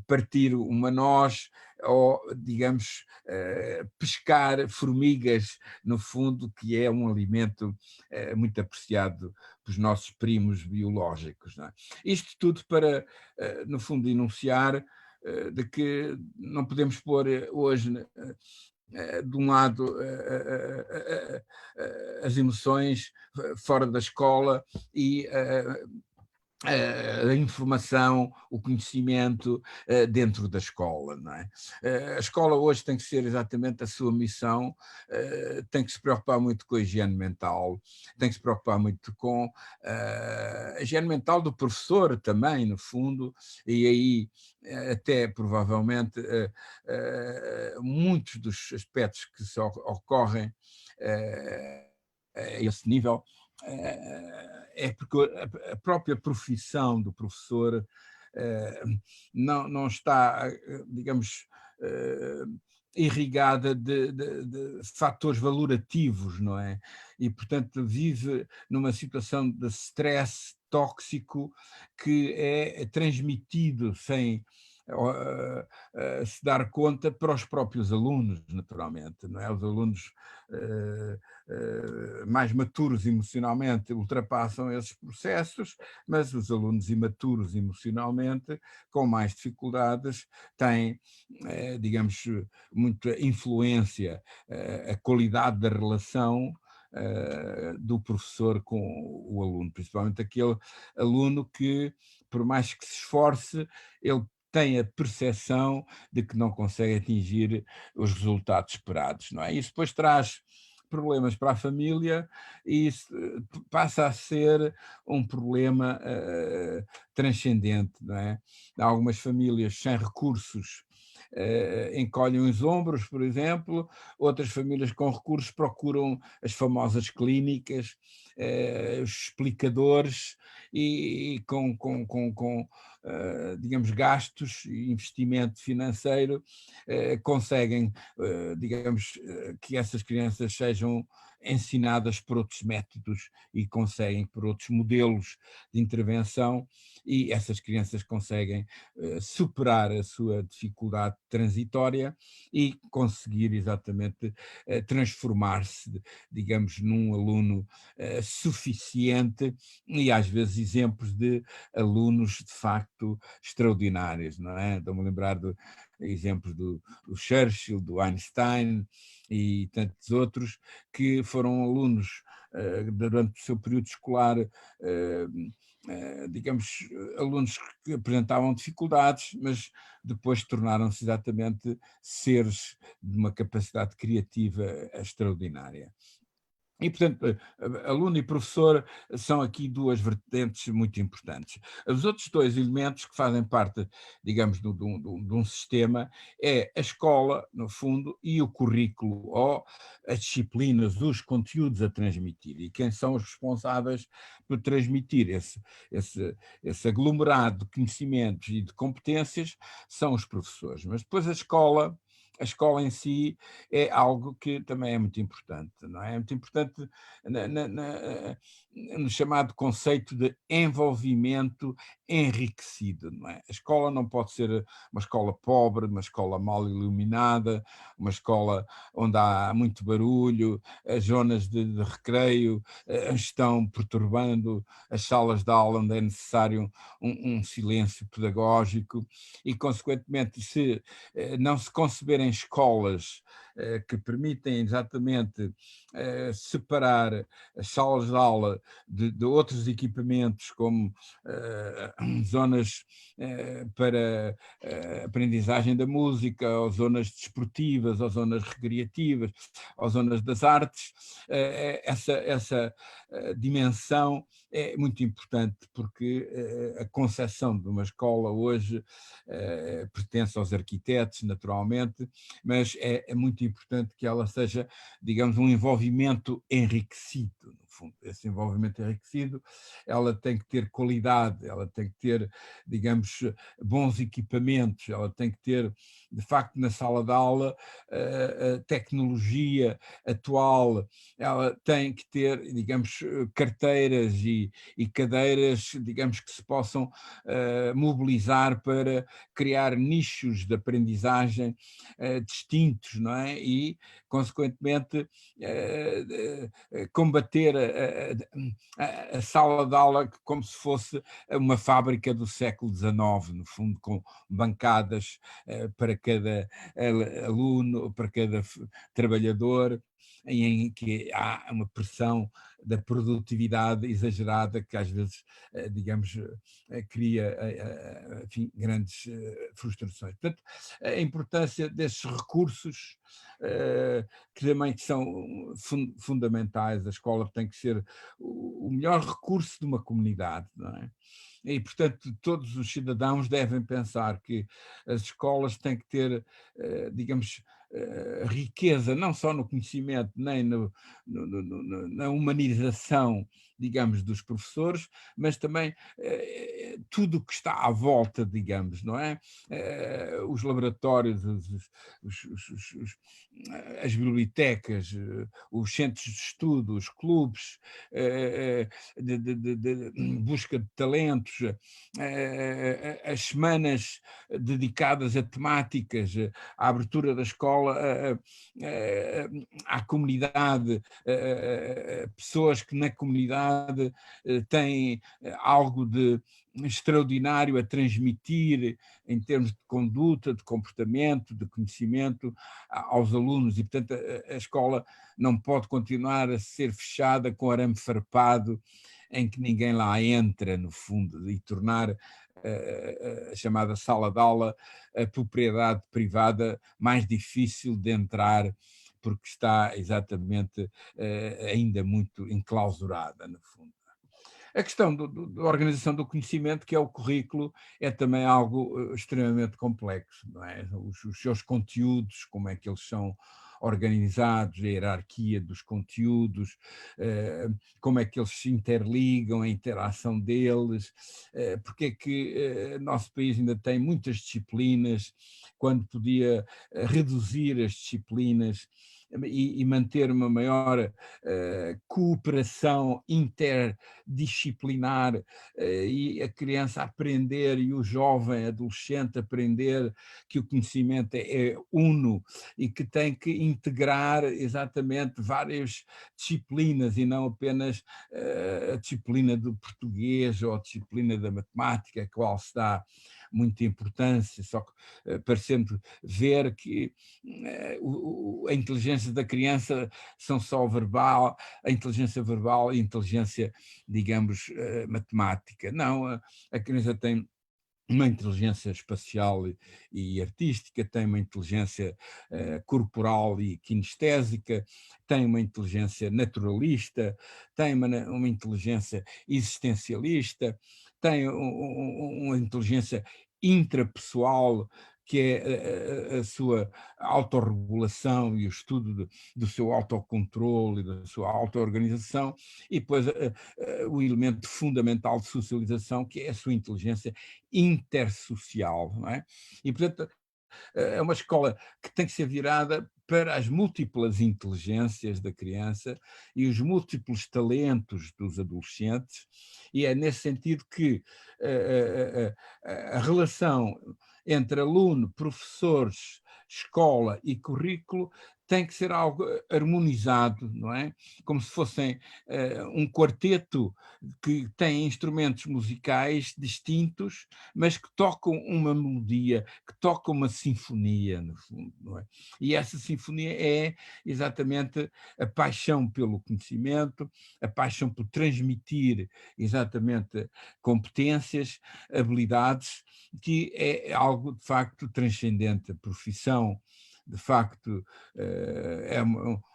partir uma noz ou, digamos, pescar formigas, no fundo, que é um alimento muito apreciado pelos nossos primos biológicos. Não é? Isto tudo para, no fundo, enunciar de que não podemos pôr hoje de um lado as emoções fora da escola e a informação, o conhecimento dentro da escola. Não é? A escola hoje tem que ser exatamente a sua missão, tem que se preocupar muito com a higiene mental, tem que se preocupar muito com a higiene mental do professor também, no fundo, e aí até provavelmente muitos dos aspectos que se ocorrem a esse nível é porque a própria profissão do professor não está, digamos, irrigada de fatores valorativos, não é? E, portanto, vive numa situação de stress tóxico que é transmitido sem se dar conta para os próprios alunos, naturalmente, não é? Os alunos mais maturos emocionalmente ultrapassam esses processos, mas os alunos imaturos emocionalmente, com mais dificuldades, têm, digamos, muita influência, a qualidade da relação do professor com o aluno, principalmente aquele aluno que, por mais que se esforce, ele tem a percepção de que não consegue atingir os resultados esperados, não é? Isso depois traz problemas para a família e isso passa a ser um problema transcendente, não é? Há algumas famílias sem recursos encolhem os ombros, por exemplo, outras famílias com recursos procuram as famosas clínicas, os explicadores e com digamos, gastos e investimento financeiro, conseguem, digamos, que essas crianças sejam ensinadas por outros métodos e conseguem por outros modelos de intervenção, e essas crianças conseguem superar a sua dificuldade transitória e conseguir exatamente transformar-se, digamos, num aluno suficiente, e às vezes exemplos de alunos de facto extraordinários, não é? Estou-me a lembrar de exemplos do Churchill, do Einstein e tantos outros que foram alunos durante o seu período escolar, digamos, alunos que apresentavam dificuldades, mas depois tornaram-se exatamente seres de uma capacidade criativa extraordinária. E, portanto, aluno e professor são aqui duas vertentes muito importantes. Os outros dois elementos que fazem parte, digamos, de um sistema é a escola, no fundo, e o currículo, ou as disciplinas, os conteúdos a transmitir. E quem são os responsáveis por transmitir esse aglomerado de conhecimentos e de competências são os professores. Mas depois a escola em si é algo que também é muito importante, não é? É muito importante no chamado conceito de envolvimento enriquecido, não é? A escola não pode ser uma escola pobre, uma escola mal iluminada, uma escola onde há muito barulho, as zonas de recreio estão perturbando as salas de aula onde é necessário um silêncio pedagógico e, consequentemente, se não se conceberem escolas que permitem exatamente separar as salas de aula de outros equipamentos, como zonas para aprendizagem da música, ou zonas desportivas, ou zonas recreativas, ou zonas das artes, essa dimensão é muito importante, porque a concepção de uma escola hoje pertence aos arquitetos, naturalmente, mas é muito importante que ela seja, digamos, um envolvimento enriquecido, no fundo. Esse envolvimento enriquecido, ela tem que ter qualidade, ela tem que ter, digamos, bons equipamentos, ela tem que ter, de facto, na sala de aula, a tecnologia atual, ela tem que ter, digamos, carteiras e cadeiras, digamos, que se possam mobilizar para criar nichos de aprendizagem distintos, não é? E, consequentemente, combater a sala de aula como se fosse uma fábrica do século XIX, no fundo, com bancadas para cada aluno, para cada trabalhador, em que há uma pressão da produtividade exagerada que às vezes, digamos, cria, enfim, grandes frustrações. Portanto, a importância desses recursos que também são fundamentais. A escola tem que ser o melhor recurso de uma comunidade, não é? E, portanto, todos os cidadãos devem pensar que as escolas têm que ter, digamos, riqueza, não só no conhecimento, nem na humanização, digamos, dos professores, mas também tudo o que está à volta, digamos, não é? Os laboratórios, as bibliotecas, os centros de estudo, os clubes de busca de talentos, as semanas dedicadas a temáticas, à abertura da escola, à comunidade, pessoas que na comunidade têm algo de extraordinário a transmitir em termos de conduta, de comportamento, de conhecimento aos alunos, e portanto a escola não pode continuar a ser fechada com arame farpado em que ninguém lá entra, no fundo, e tornar a chamada sala de aula a propriedade privada mais difícil de entrar, porque está exatamente ainda muito enclausurada, no fundo. A questão da organização do conhecimento, que é o currículo, é também algo extremamente complexo, não é? Os seus conteúdos, como é que eles são organizados, a hierarquia dos conteúdos, como é que eles se interligam, a interação deles, porque é que nosso país ainda tem muitas disciplinas, quando podia reduzir as disciplinas e manter uma maior cooperação interdisciplinar e a criança aprender e o jovem, adolescente aprender que o conhecimento é uno e que tem que integrar exatamente várias disciplinas e não apenas a disciplina do português ou a disciplina da matemática, a qual se dá muita importância, só que parecendo ver que a inteligência da criança são só verbal, a inteligência verbal e a inteligência, digamos, matemática. Não, a criança tem uma inteligência espacial e artística, tem uma inteligência corporal e kinestésica, tem uma inteligência naturalista, tem uma inteligência existencialista, tem uma inteligência intrapessoal, que é a sua autorregulação e o estudo do seu autocontrole, da sua auto-organização, e depois o elemento fundamental de socialização, que é a sua inteligência intersocial, não é? E, portanto, é uma escola que tem que ser virada para as múltiplas inteligências da criança e os múltiplos talentos dos adolescentes, e é nesse sentido que a relação entre aluno, professores, escola e currículo tem que ser algo harmonizado, não é? Como se fossem um quarteto que tem instrumentos musicais distintos, mas que tocam uma melodia, que tocam uma sinfonia, no fundo, não é? E essa sinfonia é exatamente a paixão pelo conhecimento, a paixão por transmitir exatamente competências, habilidades, que é algo de facto transcendente. A profissão, de facto, é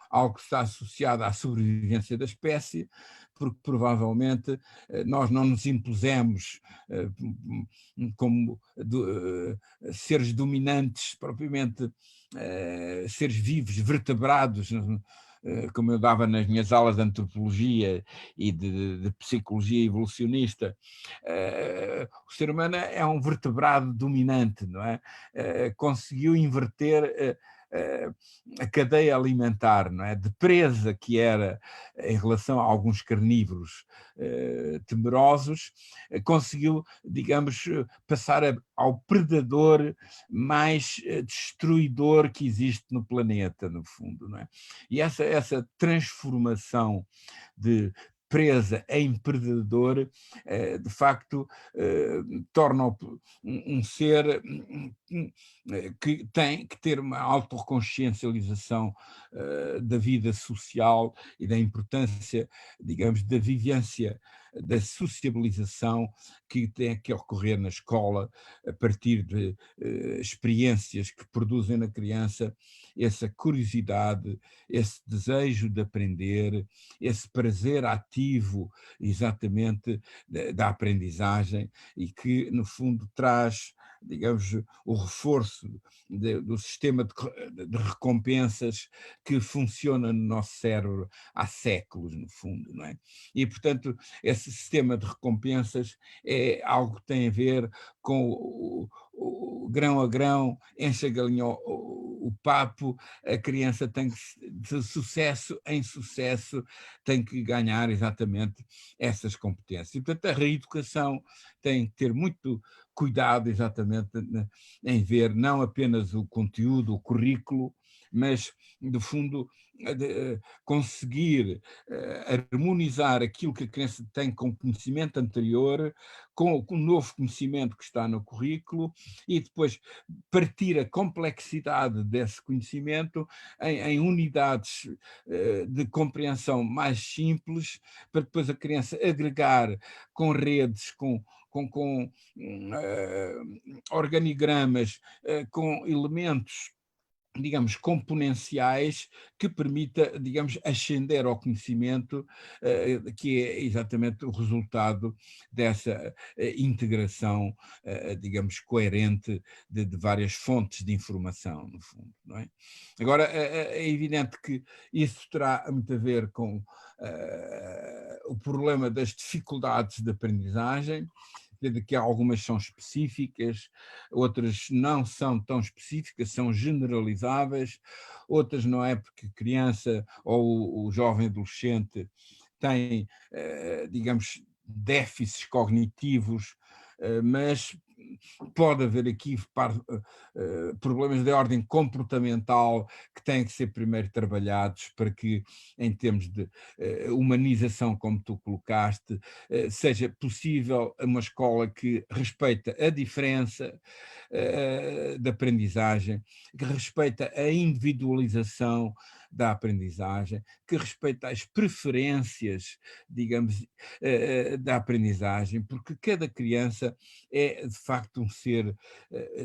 algo que está associado à sobrevivência da espécie, porque provavelmente nós não nos impusemos como seres dominantes, propriamente seres vivos, vertebrados, como eu dava nas minhas aulas de antropologia e de psicologia evolucionista. O ser humano é um vertebrado dominante, não é? Conseguiu inverter a cadeia alimentar, não é? De presa que era em relação a alguns carnívoros temerosos, conseguiu, digamos, passar ao predador mais destruidor que existe no planeta, no fundo, não é? E essa transformação de presa em predador, de facto, torna-o um ser que tem que ter uma autoconsciencialização da vida social e da importância, digamos, da vivência, da sociabilização que tem que ocorrer na escola a partir de experiências que produzem na criança essa curiosidade, esse desejo de aprender, esse prazer ativo exatamente da aprendizagem e que, no fundo, traz, digamos, o reforço do sistema de recompensas que funciona no nosso cérebro há séculos, no fundo, não é? E, portanto, esse sistema de recompensas é algo que tem a ver com o grão a grão, enche a galinha o papo, a criança tem que, de sucesso em sucesso, tem que ganhar exatamente essas competências. E, portanto, a reeducação tem que ter muito cuidado exatamente em ver não apenas o conteúdo, o currículo, mas, no fundo, conseguir harmonizar aquilo que a criança tem com conhecimento anterior, com o novo conhecimento que está no currículo, e depois partir a complexidade desse conhecimento em unidades de compreensão mais simples, para depois a criança agregar com redes, com organigramas, com elementos digamos, componenciais que permita, digamos, ascender ao conhecimento, que é exatamente o resultado dessa integração, digamos, coerente de várias fontes de informação, no fundo, não é? Agora, é evidente que isso terá muito a ver com o problema das dificuldades de aprendizagem, de que algumas são específicas, outras não são tão específicas, são generalizáveis, outras não é porque a criança ou o jovem adolescente tem, digamos, déficits cognitivos, mas pode haver aqui problemas de ordem comportamental que têm que ser primeiro trabalhados para que, em termos de humanização, como tu colocaste, seja possível uma escola que respeita a diferença da aprendizagem, que respeita a individualização da aprendizagem, que respeita as preferências, digamos, da aprendizagem, porque cada criança é, de facto, um ser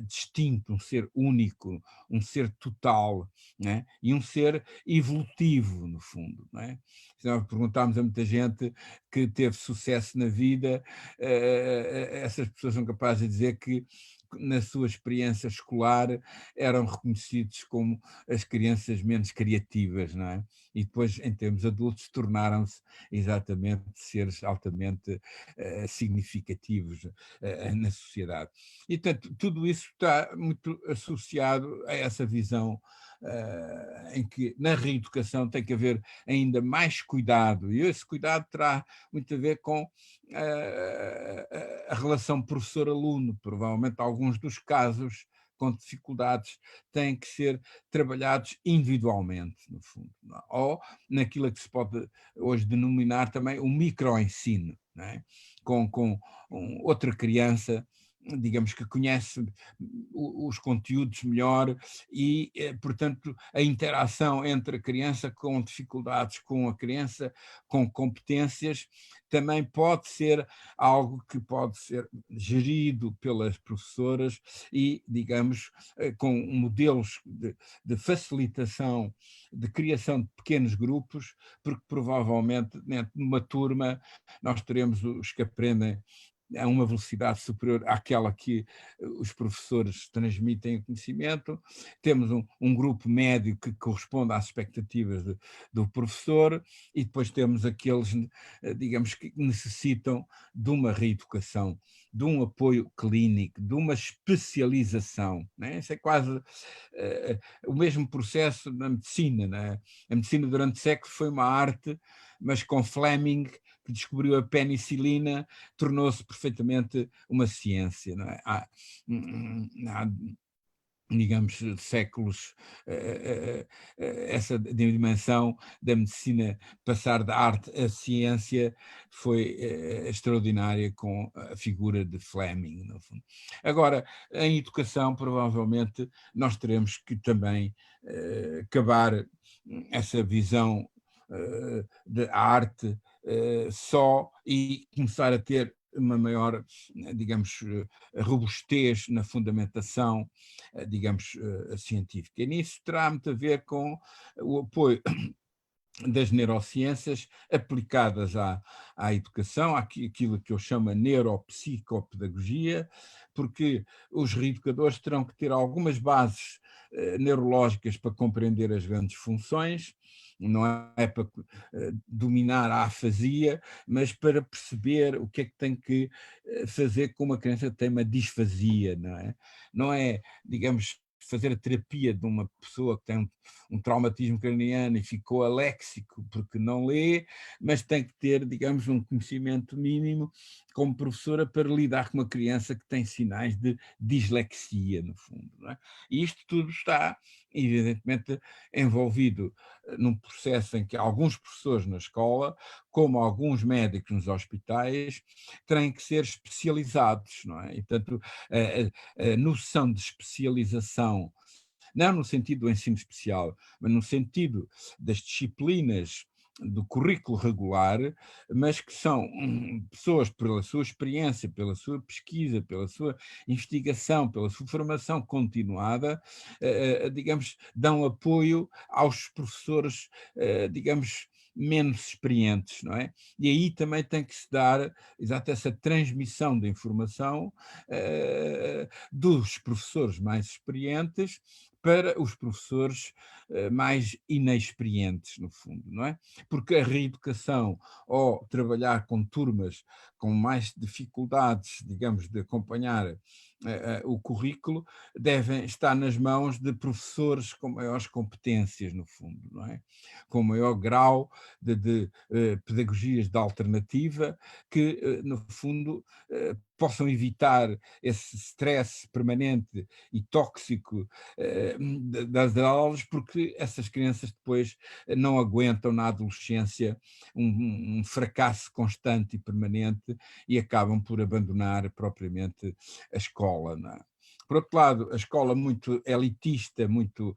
distinto, um ser único, um ser total, né? E um ser evolutivo, no fundo. Não é? Se nós perguntarmos a muita gente que teve sucesso na vida, essas pessoas são capazes de dizer que na sua experiência escolar eram reconhecidos como as crianças menos criativas, não é? E depois, em termos adultos, tornaram-se exatamente seres altamente significativos na sociedade. E, portanto, tudo isso está muito associado a essa visão em que na reeducação tem que haver ainda mais cuidado, e esse cuidado terá muito a ver com a relação professor-aluno. Provavelmente alguns dos casos com dificuldades têm que ser trabalhados individualmente, no fundo, não é? Ou naquilo que se pode hoje denominar também o microensino, não é? Com outra criança, digamos, que conhece os conteúdos melhor e, portanto, a interação entre a criança com dificuldades, com a criança com competências, também pode ser algo que pode ser gerido pelas professoras e, digamos, com modelos de facilitação, de criação de pequenos grupos, porque provavelmente numa turma nós teremos os que aprendem a uma velocidade superior àquela que os professores transmitem o conhecimento, temos um grupo médio que corresponde às expectativas do professor e depois temos aqueles, digamos, que necessitam de uma reeducação, de um apoio clínico, de uma especialização, né? Isso é quase o mesmo processo na medicina, né? A medicina durante séculos foi uma arte, mas com Fleming, que descobriu a penicilina, tornou-se perfeitamente uma ciência. Não é? Há, digamos, séculos, essa dimensão da medicina passar da arte à ciência foi extraordinária com a figura de Fleming, no fundo. Agora, em educação, provavelmente, nós teremos que também acabar essa visão de arte só e começar a ter uma maior, digamos, robustez na fundamentação, digamos, científica. E nisso terá muito a ver com o apoio das neurociências aplicadas à educação, aquilo que eu chamo a neuropsicopedagogia, porque os reeducadores terão que ter algumas bases neurológicas para compreender as grandes funções, não é para dominar a afasia, mas para perceber o que é que tem que fazer com uma criança que tem uma disfasia, não é? Não é, digamos, fazer a terapia de uma pessoa que tem um traumatismo craniano e ficou aléxico porque não lê, mas tem que ter, digamos, um conhecimento mínimo como professora para lidar com uma criança que tem sinais de dislexia, no fundo. Não é? E isto tudo está, evidentemente, envolvido num processo em que alguns professores na escola, como alguns médicos nos hospitais, têm que ser especializados, não é? E, portanto, a noção de especialização, não no sentido do ensino especial, mas no sentido das disciplinas do currículo regular, mas que são pessoas, pela sua experiência, pela sua pesquisa, pela sua investigação, pela sua formação continuada, digamos, dão apoio aos professores, digamos, menos experientes, não é? E aí também tem que se dar exato essa transmissão de informação dos professores mais experientes para os professores mais inexperientes, no fundo, não é? Porque a reeducação, ou trabalhar com turmas com mais dificuldades, digamos, de acompanhar o currículo, devem estar nas mãos de professores com maiores competências, no fundo, não é? Com maior grau de pedagogias de alternativa, que, no fundo, possam evitar esse stress permanente e tóxico das aulas, porque essas crianças depois não aguentam na adolescência um fracasso constante e permanente e acabam por abandonar propriamente a escola, não é? Por outro lado, a escola muito elitista, muito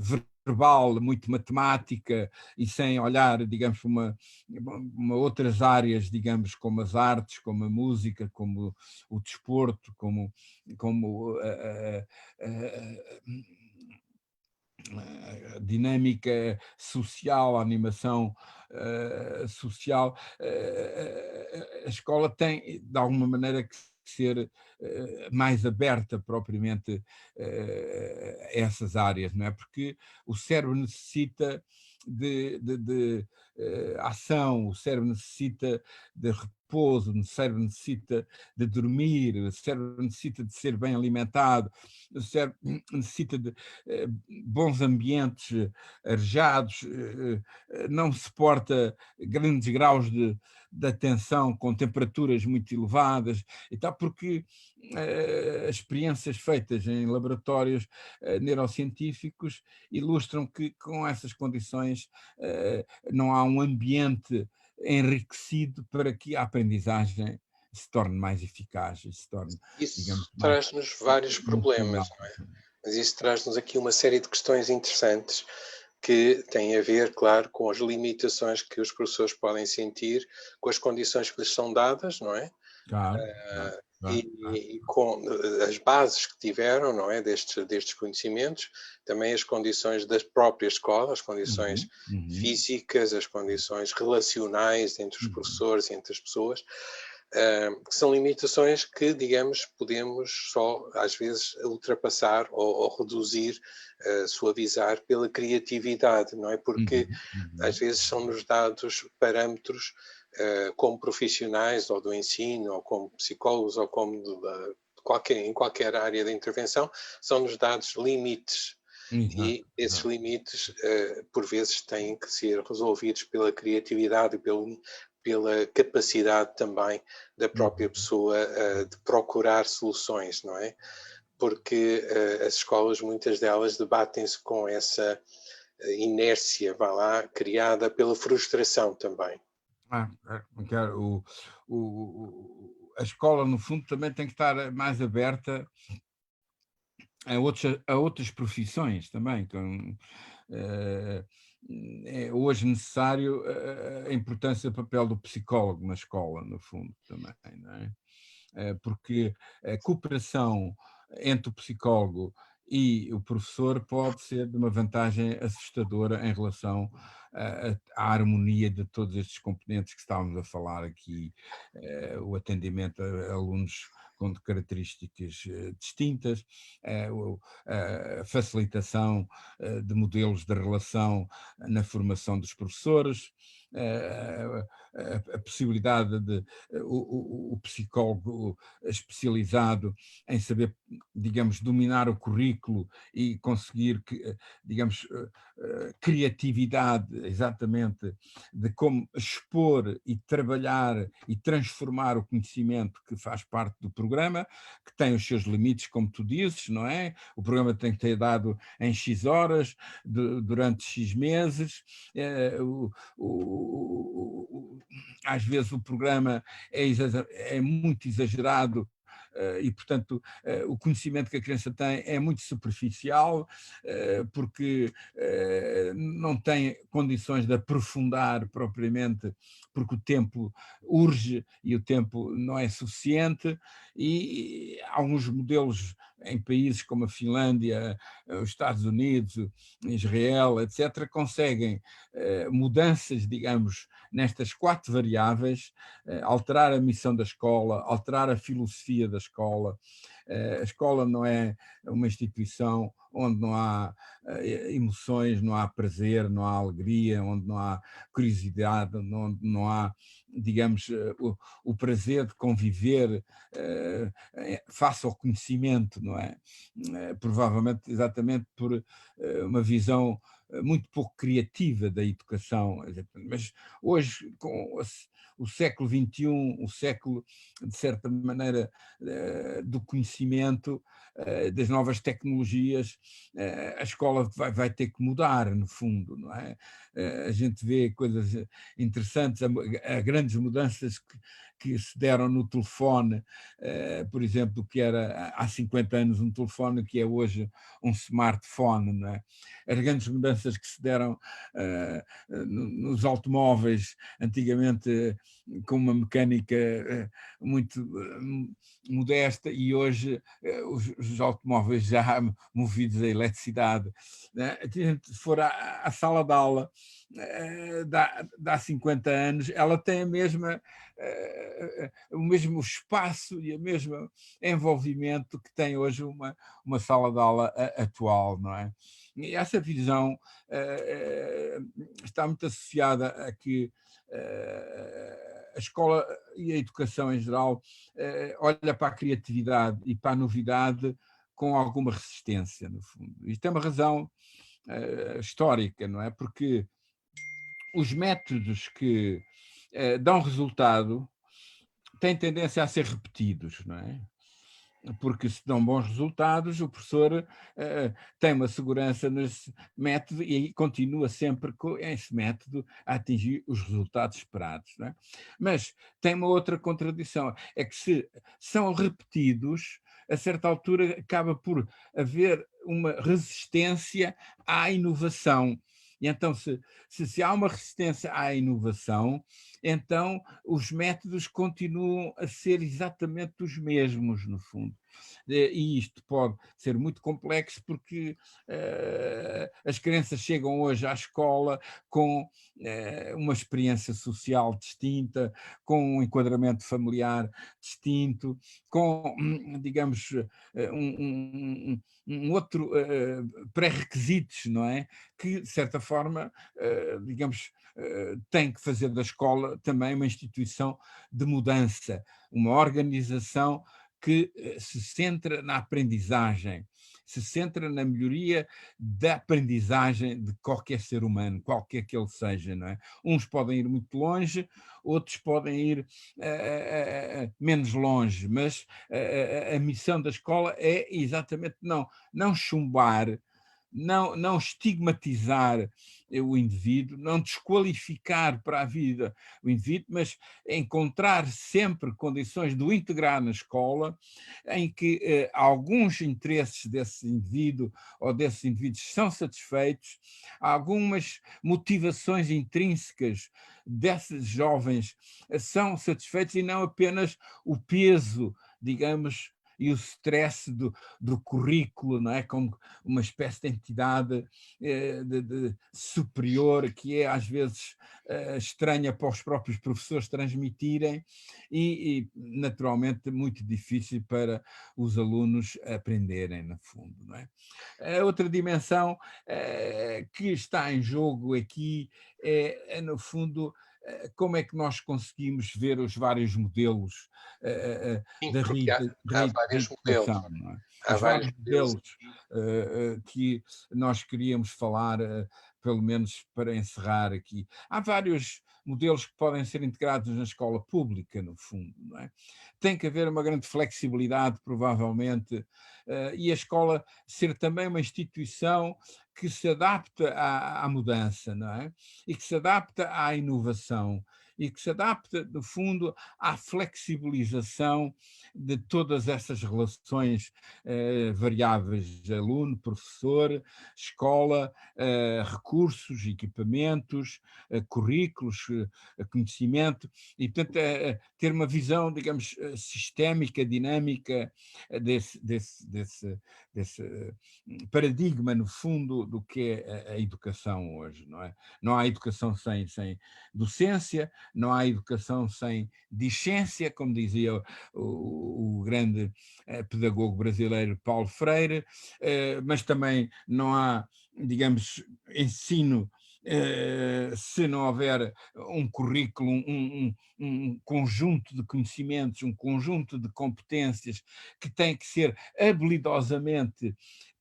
verbal, muito matemática e sem olhar, digamos, uma outras áreas, digamos, como as artes, como a música, como o desporto, como a dinâmica social, a animação social, a escola tem, de alguma maneira, que ser mais aberta propriamente a essas áreas, não é? Porque o cérebro necessita de ação, o cérebro necessita de repouso, o cérebro necessita de dormir, o cérebro necessita de ser bem alimentado, o cérebro necessita de bons ambientes arejados, não suporta grandes graus de atenção com temperaturas muito elevadas e tal, porque as experiências feitas em laboratórios neurocientíficos ilustram que com essas condições não há um ambiente enriquecido para que a aprendizagem se torne mais eficaz e se torne, digamos, Isso mais traz-nos vários problemas, emocional. não é? Mas isso traz-nos aqui uma série de questões interessantes que têm a ver, claro, com as limitações que os professores podem sentir, com as condições que lhes são dadas, não é? Claro, claro, claro, claro. E com as bases que tiveram, não é, destes conhecimentos, também as condições da própria escola, as condições Uhum, uhum, físicas, as condições relacionais entre os uhum. professores e entre as pessoas, que são limitações que, digamos, podemos só, às vezes, ultrapassar ou reduzir, suavizar pela criatividade, não é? Porque Uhum, às uhum, vezes são-nos dados parâmetros como profissionais ou do ensino, ou como psicólogos, ou como em qualquer área de intervenção, são-nos dados limites. exato, E esses exato. limites, por vezes, têm que ser resolvidos pela criatividade e pela capacidade também da própria Uhum, pessoa de procurar soluções, não é? Porque as escolas, muitas delas, debatem-se com essa inércia, vá lá, criada pela frustração também. A escola, no fundo, também tem que estar mais aberta a outras profissões também. Eh, É hoje necessário a importância do papel do psicólogo na escola, no fundo, também, não é? Porque a cooperação entre o psicólogo e o professor pode ser de uma vantagem assustadora em relação à harmonia de todos estes componentes que estávamos a falar aqui, o atendimento a alunos com características distintas, a facilitação de modelos de relação na formação dos professores, eh, a possibilidade de o psicólogo especializado em saber, digamos, dominar o currículo e conseguir, digamos, criatividade, exatamente, de como expor e trabalhar e transformar o conhecimento que faz parte do programa, que tem os seus limites, como tu dizes, não é? O programa tem que ter dado em X horas, durante X meses, às vezes o programa é muito exagerado e, portanto, o conhecimento que a criança tem é muito superficial, porque não tem condições de aprofundar propriamente, porque o tempo urge e o tempo não é suficiente, e alguns modelos em países como a Finlândia, os Estados Unidos, Israel, etc., conseguem mudanças, digamos, nestas 4 variáveis, alterar a missão da escola, alterar a filosofia da escola. A escola não é uma instituição onde não há emoções, não há prazer, não há alegria, onde não há curiosidade, onde não há, digamos, o prazer de conviver face ao conhecimento, não é? Provavelmente exatamente por uma visão muito pouco criativa da educação. Mas hoje, com o século XXI, o século, de certa maneira, do conhecimento, das novas tecnologias, a escola vai ter que mudar, no fundo, não é? A gente vê coisas interessantes, há grandes mudanças que se deram no telefone, por exemplo, que era há 50 anos um telefone, que é hoje um smartphone, não é? As grandes mudanças que se deram nos automóveis, antigamente com uma mecânica muito modesta, e hoje os automóveis já movidos a eletricidade. Né? Se a gente for à sala de aula de há 50 anos, ela tem a mesma, o mesmo espaço e o mesmo envolvimento que tem hoje uma sala de aula atual, não é? E essa visão está muito associada a que a escola e a educação em geral olha para a criatividade e para a novidade com alguma resistência, no fundo. Isto é uma razão histórica, não é? Porque os métodos que dão resultado têm tendência a ser repetidos, não é? Porque se dão bons resultados, o professor tem uma segurança nesse método e continua sempre com esse método a atingir os resultados esperados. Não é? Mas tem uma outra contradição, é que se são repetidos, a certa altura acaba por haver uma resistência à inovação. E então, se há uma resistência à inovação, então os métodos continuam a ser exatamente os mesmos, no fundo. E isto pode ser muito complexo porque as crianças chegam hoje à escola com uma experiência social distinta, com um enquadramento familiar distinto, com, digamos, um outro pré-requisitos, não é? Que, de certa forma, digamos, tem que fazer da escola também uma instituição de mudança, uma organização que se centra na aprendizagem, se centra na melhoria da aprendizagem de qualquer ser humano, qualquer que ele seja, não é? Uns podem ir muito longe, outros podem ir menos longe, mas a missão da escola é exatamente não chumbar, não estigmatizar o indivíduo, não desqualificar para a vida o indivíduo, mas encontrar sempre condições de o integrar na escola, em que alguns interesses desse indivíduo ou desses indivíduos são satisfeitos, algumas motivações intrínsecas desses jovens são satisfeitos e não apenas o peso, digamos, e o stress do currículo, não é? Como uma espécie de entidade de superior que é às vezes estranha para os próprios professores transmitirem e naturalmente muito difícil para os alunos aprenderem, no fundo, não é? A outra dimensão que está em jogo aqui no fundo, como é que nós conseguimos ver os vários modelos Sim, da porque há vários modelos. reeducação, não é? Há Os vários vários modelos. modelos que nós queríamos falar, pelo menos para encerrar aqui. Há vários modelos que podem ser integrados na escola pública, no fundo, não é? Tem que haver uma grande flexibilidade, provavelmente, e a escola ser também uma instituição que se adapta à mudança, não é? E que se adapta à inovação e que se adapta, no fundo, à flexibilização de todas essas relações variáveis, aluno, professor, escola, recursos, equipamentos, currículos, conhecimento, e, portanto, ter uma visão, digamos, sistémica, dinâmica desse paradigma, no fundo, do que é a educação hoje, não é? Não há educação sem docência, não há educação sem discência, como dizia o grande pedagogo brasileiro Paulo Freire, mas também não há, digamos, ensino se não houver um currículo, um conjunto de conhecimentos, um conjunto de competências que têm que ser habilidosamente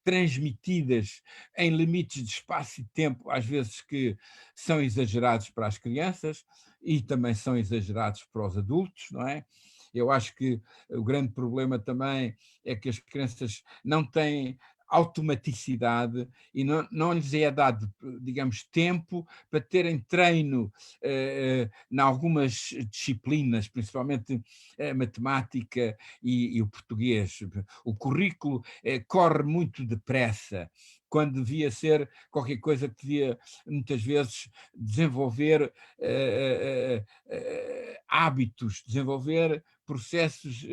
transmitidas em limites de espaço e tempo, às vezes que são exagerados para as crianças e também são exagerados para os adultos, não é? Eu acho que o grande problema também é que as crianças não têm automaticidade e não lhes é dado, digamos, tempo para terem treino em algumas disciplinas, principalmente a matemática e o português. O currículo corre muito depressa, quando devia ser qualquer coisa que devia, muitas vezes, desenvolver hábitos, desenvolver processos,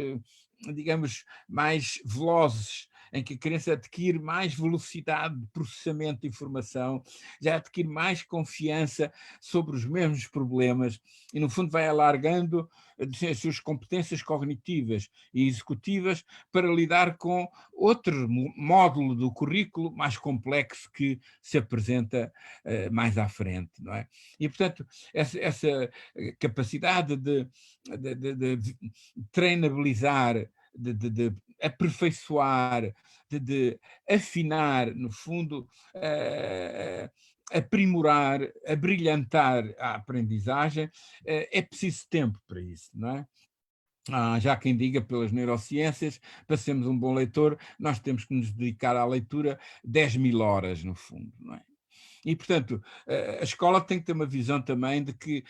digamos, mais velozes, em que a criança adquire mais velocidade de processamento de informação, já adquire mais confiança sobre os mesmos problemas e, no fundo, vai alargando as suas competências cognitivas e executivas para lidar com outro módulo do currículo mais complexo que se apresenta mais à frente, não é? E, portanto, essa capacidade de treinabilizar, de aperfeiçoar, de afinar, no fundo, aprimorar, abrilhantar a aprendizagem, é preciso tempo para isso, não é? Já quem diga pelas neurociências, para sermos um bom leitor, nós temos que nos dedicar à leitura 10.000 horas, no fundo, não é? E, portanto, a escola tem que ter uma visão também de que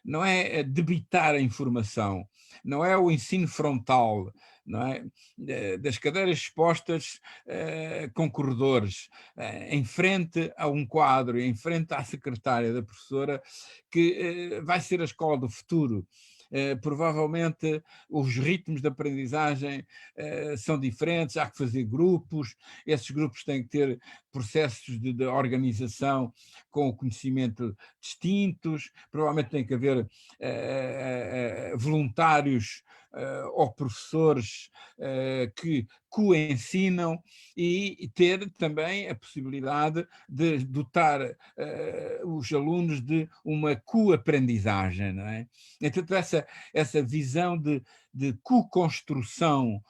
não é debitar a informação, não é o ensino frontal, não é? Das cadeiras expostas com corredores, em frente a um quadro, em frente à secretária da professora, que vai ser a escola do futuro. Provavelmente os ritmos de aprendizagem são diferentes, há que fazer grupos, esses grupos têm que ter processos de organização com o conhecimento distintos, provavelmente tem que haver voluntários ou professores que co-ensinam e ter também a possibilidade de dotar os alunos de uma co-aprendizagem, não é? Então, essa visão de co-construção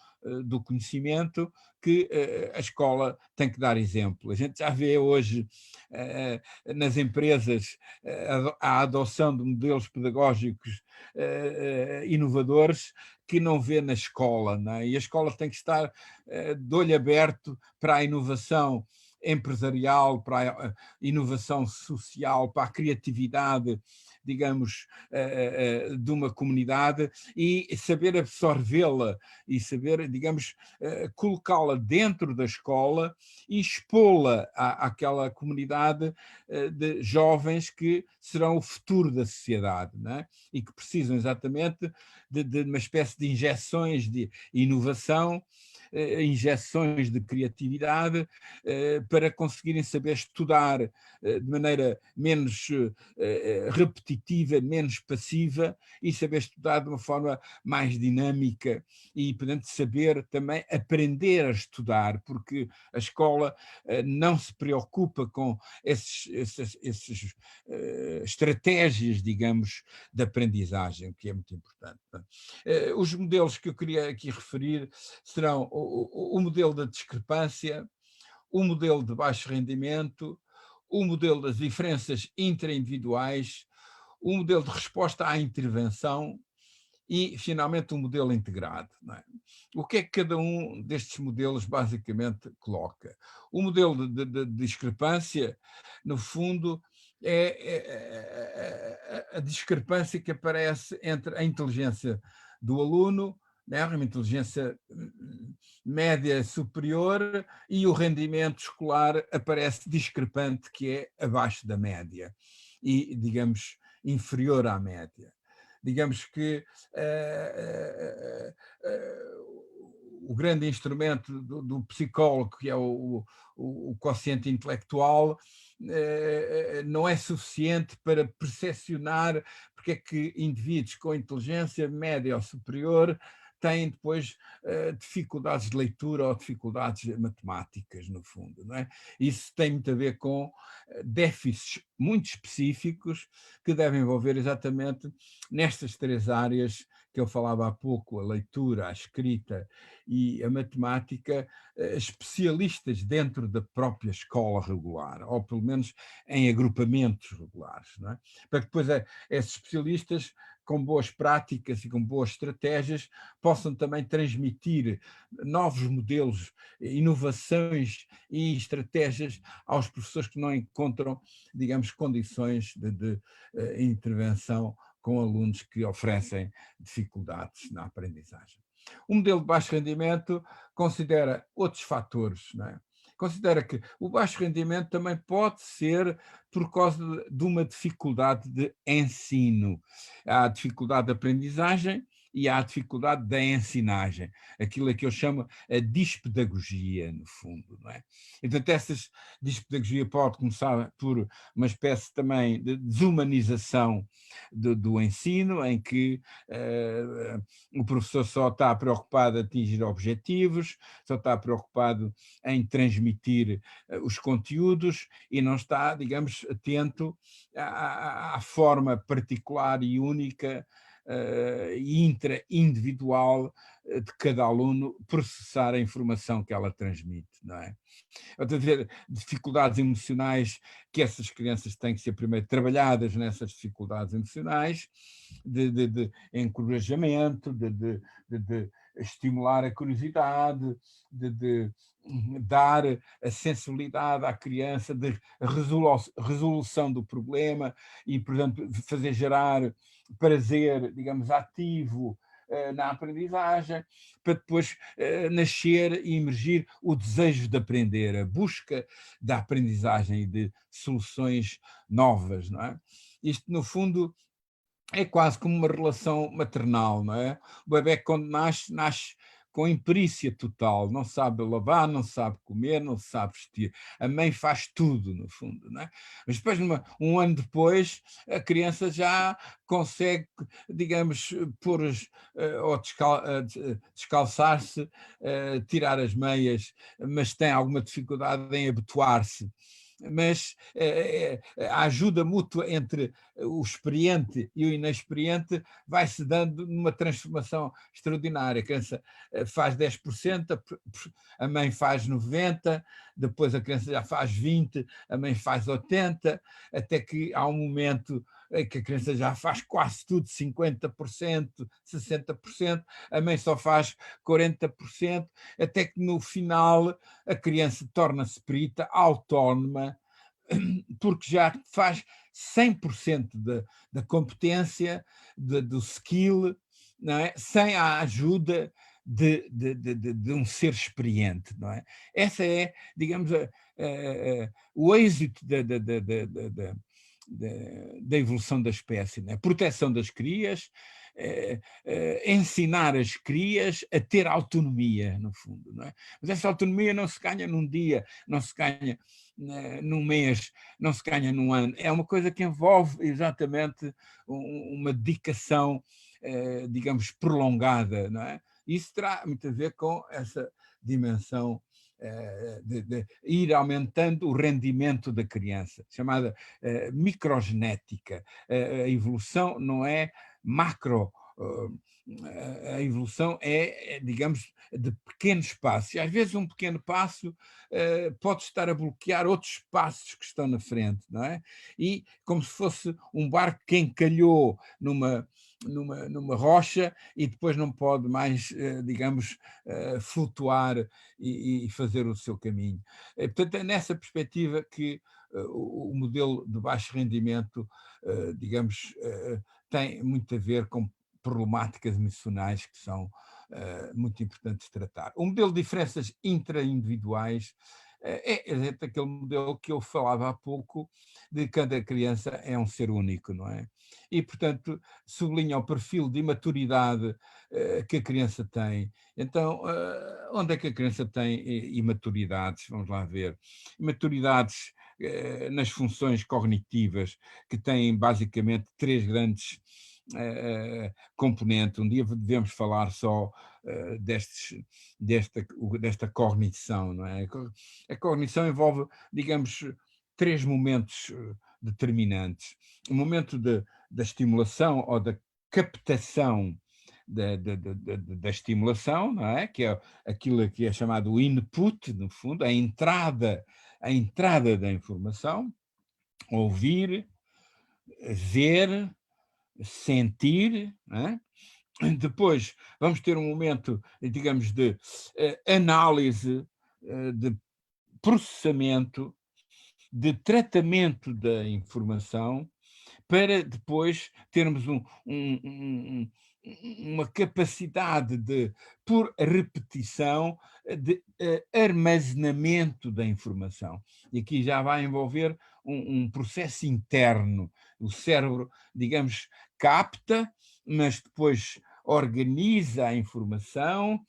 do conhecimento que a escola tem que dar exemplo. A gente já vê hoje nas empresas a adoção de modelos pedagógicos inovadores que não vê na escola, não é? E a escola tem que estar de olho aberto para a inovação empresarial, para a inovação social, para a criatividade, digamos, de uma comunidade e saber absorvê-la e saber, digamos, colocá-la dentro da escola e expô-la àquela comunidade de jovens que serão o futuro da sociedade, não é? E que precisam exatamente de uma espécie de injeções de inovação, injeções de criatividade para conseguirem saber estudar de maneira menos repetitiva, menos passiva e saber estudar de uma forma mais dinâmica e, portanto, saber também aprender a estudar, porque a escola não se preocupa com essas estratégias, digamos, de aprendizagem, que é muito importante. Os modelos que eu queria aqui referir serão o modelo da discrepância, o modelo de baixo rendimento, o modelo das diferenças intraindividuais, o modelo de resposta à intervenção e, finalmente, um modelo integrado. Não é? O que é que cada um destes modelos basicamente coloca? O modelo de discrepância, no fundo, é a discrepância que aparece entre a inteligência do aluno, né, uma inteligência média superior, e o rendimento escolar aparece discrepante, que é abaixo da média e, digamos, inferior à média. Digamos que o grande instrumento do psicólogo, que é o quociente intelectual, não é suficiente para percepcionar porque é que indivíduos com inteligência média ou superior têm depois dificuldades de leitura ou dificuldades matemáticas, no fundo. Não é? Isso tem muito a ver com déficits muito específicos que devem envolver exatamente nestas 3 áreas que eu falava há pouco: a leitura, a escrita e a matemática, especialistas dentro da própria escola regular, ou pelo menos em agrupamentos regulares. Não é? Para que depois esses especialistas, com boas práticas e com boas estratégias, possam também transmitir novos modelos, inovações e estratégias aos professores que não encontram, digamos, condições de intervenção com alunos que oferecem dificuldades na aprendizagem. O modelo de baixo rendimento considera outros fatores, não é? Considera que o baixo rendimento também pode ser por causa de uma dificuldade de ensino. Há a dificuldade de aprendizagem e há a dificuldade da ensinagem, aquilo que eu chamo a dispedagogia, no fundo. Não é? Então, essa dispedagogia pode começar por uma espécie também de desumanização do ensino, em que o professor só está preocupado em atingir objetivos, só está preocupado em transmitir os conteúdos e não está, digamos, atento à forma particular e única e intra-individual de cada aluno processar a informação que ela transmite, não é? Dificuldades emocionais, que essas crianças têm que ser primeiro trabalhadas nessas dificuldades emocionais, de encorajamento, de estimular a curiosidade, de dar a sensibilidade à criança, de resolução do problema e, portanto, fazer gerar prazer, digamos, ativo na aprendizagem, para depois nascer e emergir o desejo de aprender, a busca da aprendizagem e de soluções novas, não é? Isto, no fundo, é quase como uma relação maternal, não é? O bebé, quando nasce, nasce com imperícia total, não sabe lavar, não sabe comer, não sabe vestir. A mãe faz tudo, no fundo, não é? Mas depois, um ano depois, a criança já consegue, digamos, pôr ou descalçar-se, tirar as meias, mas tem alguma dificuldade em habituar-se. Mas a ajuda mútua entre o experiente e o inexperiente vai-se dando numa transformação extraordinária. A criança faz 10%, a mãe faz 90%, depois a criança já faz 20%, a mãe faz 80%, até que há um momento em que a criança já faz quase tudo, 50%, 60%, a mãe só faz 40%, até que no final a criança torna-se perita, autónoma, porque já faz 100% da competência, do skill, não é? Sem a ajuda de um ser experiente, não é? Essa é, digamos, o êxito da evolução da espécie, né? Proteção das crias, ensinar as crias a ter autonomia, no fundo, não é? Mas essa autonomia não se ganha num dia, não se ganha num mês, não se ganha num ano. É uma coisa que envolve exatamente uma dedicação, digamos, prolongada, não é? Isso terá muito a ver com essa dimensão de ir aumentando o rendimento da criança, chamada microgenética. A evolução não é macro a evolução digamos, de pequenos passos. E às vezes um pequeno passo pode estar a bloquear outros passos que estão na frente, não é? E como se fosse um barco que encalhou numa rocha e depois não pode mais, digamos, flutuar e fazer o seu caminho. Portanto, é nessa perspectiva que o modelo de baixo rendimento, digamos, tem muito a ver com problemáticas emocionais que são muito importantes de tratar. O modelo de diferenças intraindividuais é aquele modelo que eu falava há pouco, de cada criança é um ser único, não é? E, portanto, sublinha o perfil de imaturidade que a criança tem. Então, onde é que a criança tem imaturidades? Vamos lá ver. Imaturidades nas funções cognitivas, que têm basicamente três grandes componentes. Um dia devemos falar só desta cognição, não é? A cognição envolve, digamos, três momentos determinantes. O momento da estimulação ou da captação da estimulação, não é? Que é aquilo que é chamado input, no fundo, a entrada da informação, ouvir, ver, sentir, não é? Depois vamos ter um momento, digamos, de análise, de processamento, de tratamento da informação, para depois termos uma capacidade de, por repetição, de armazenamento da informação. E aqui já vai envolver um processo interno. O cérebro, digamos, capta, mas depois organiza a informação,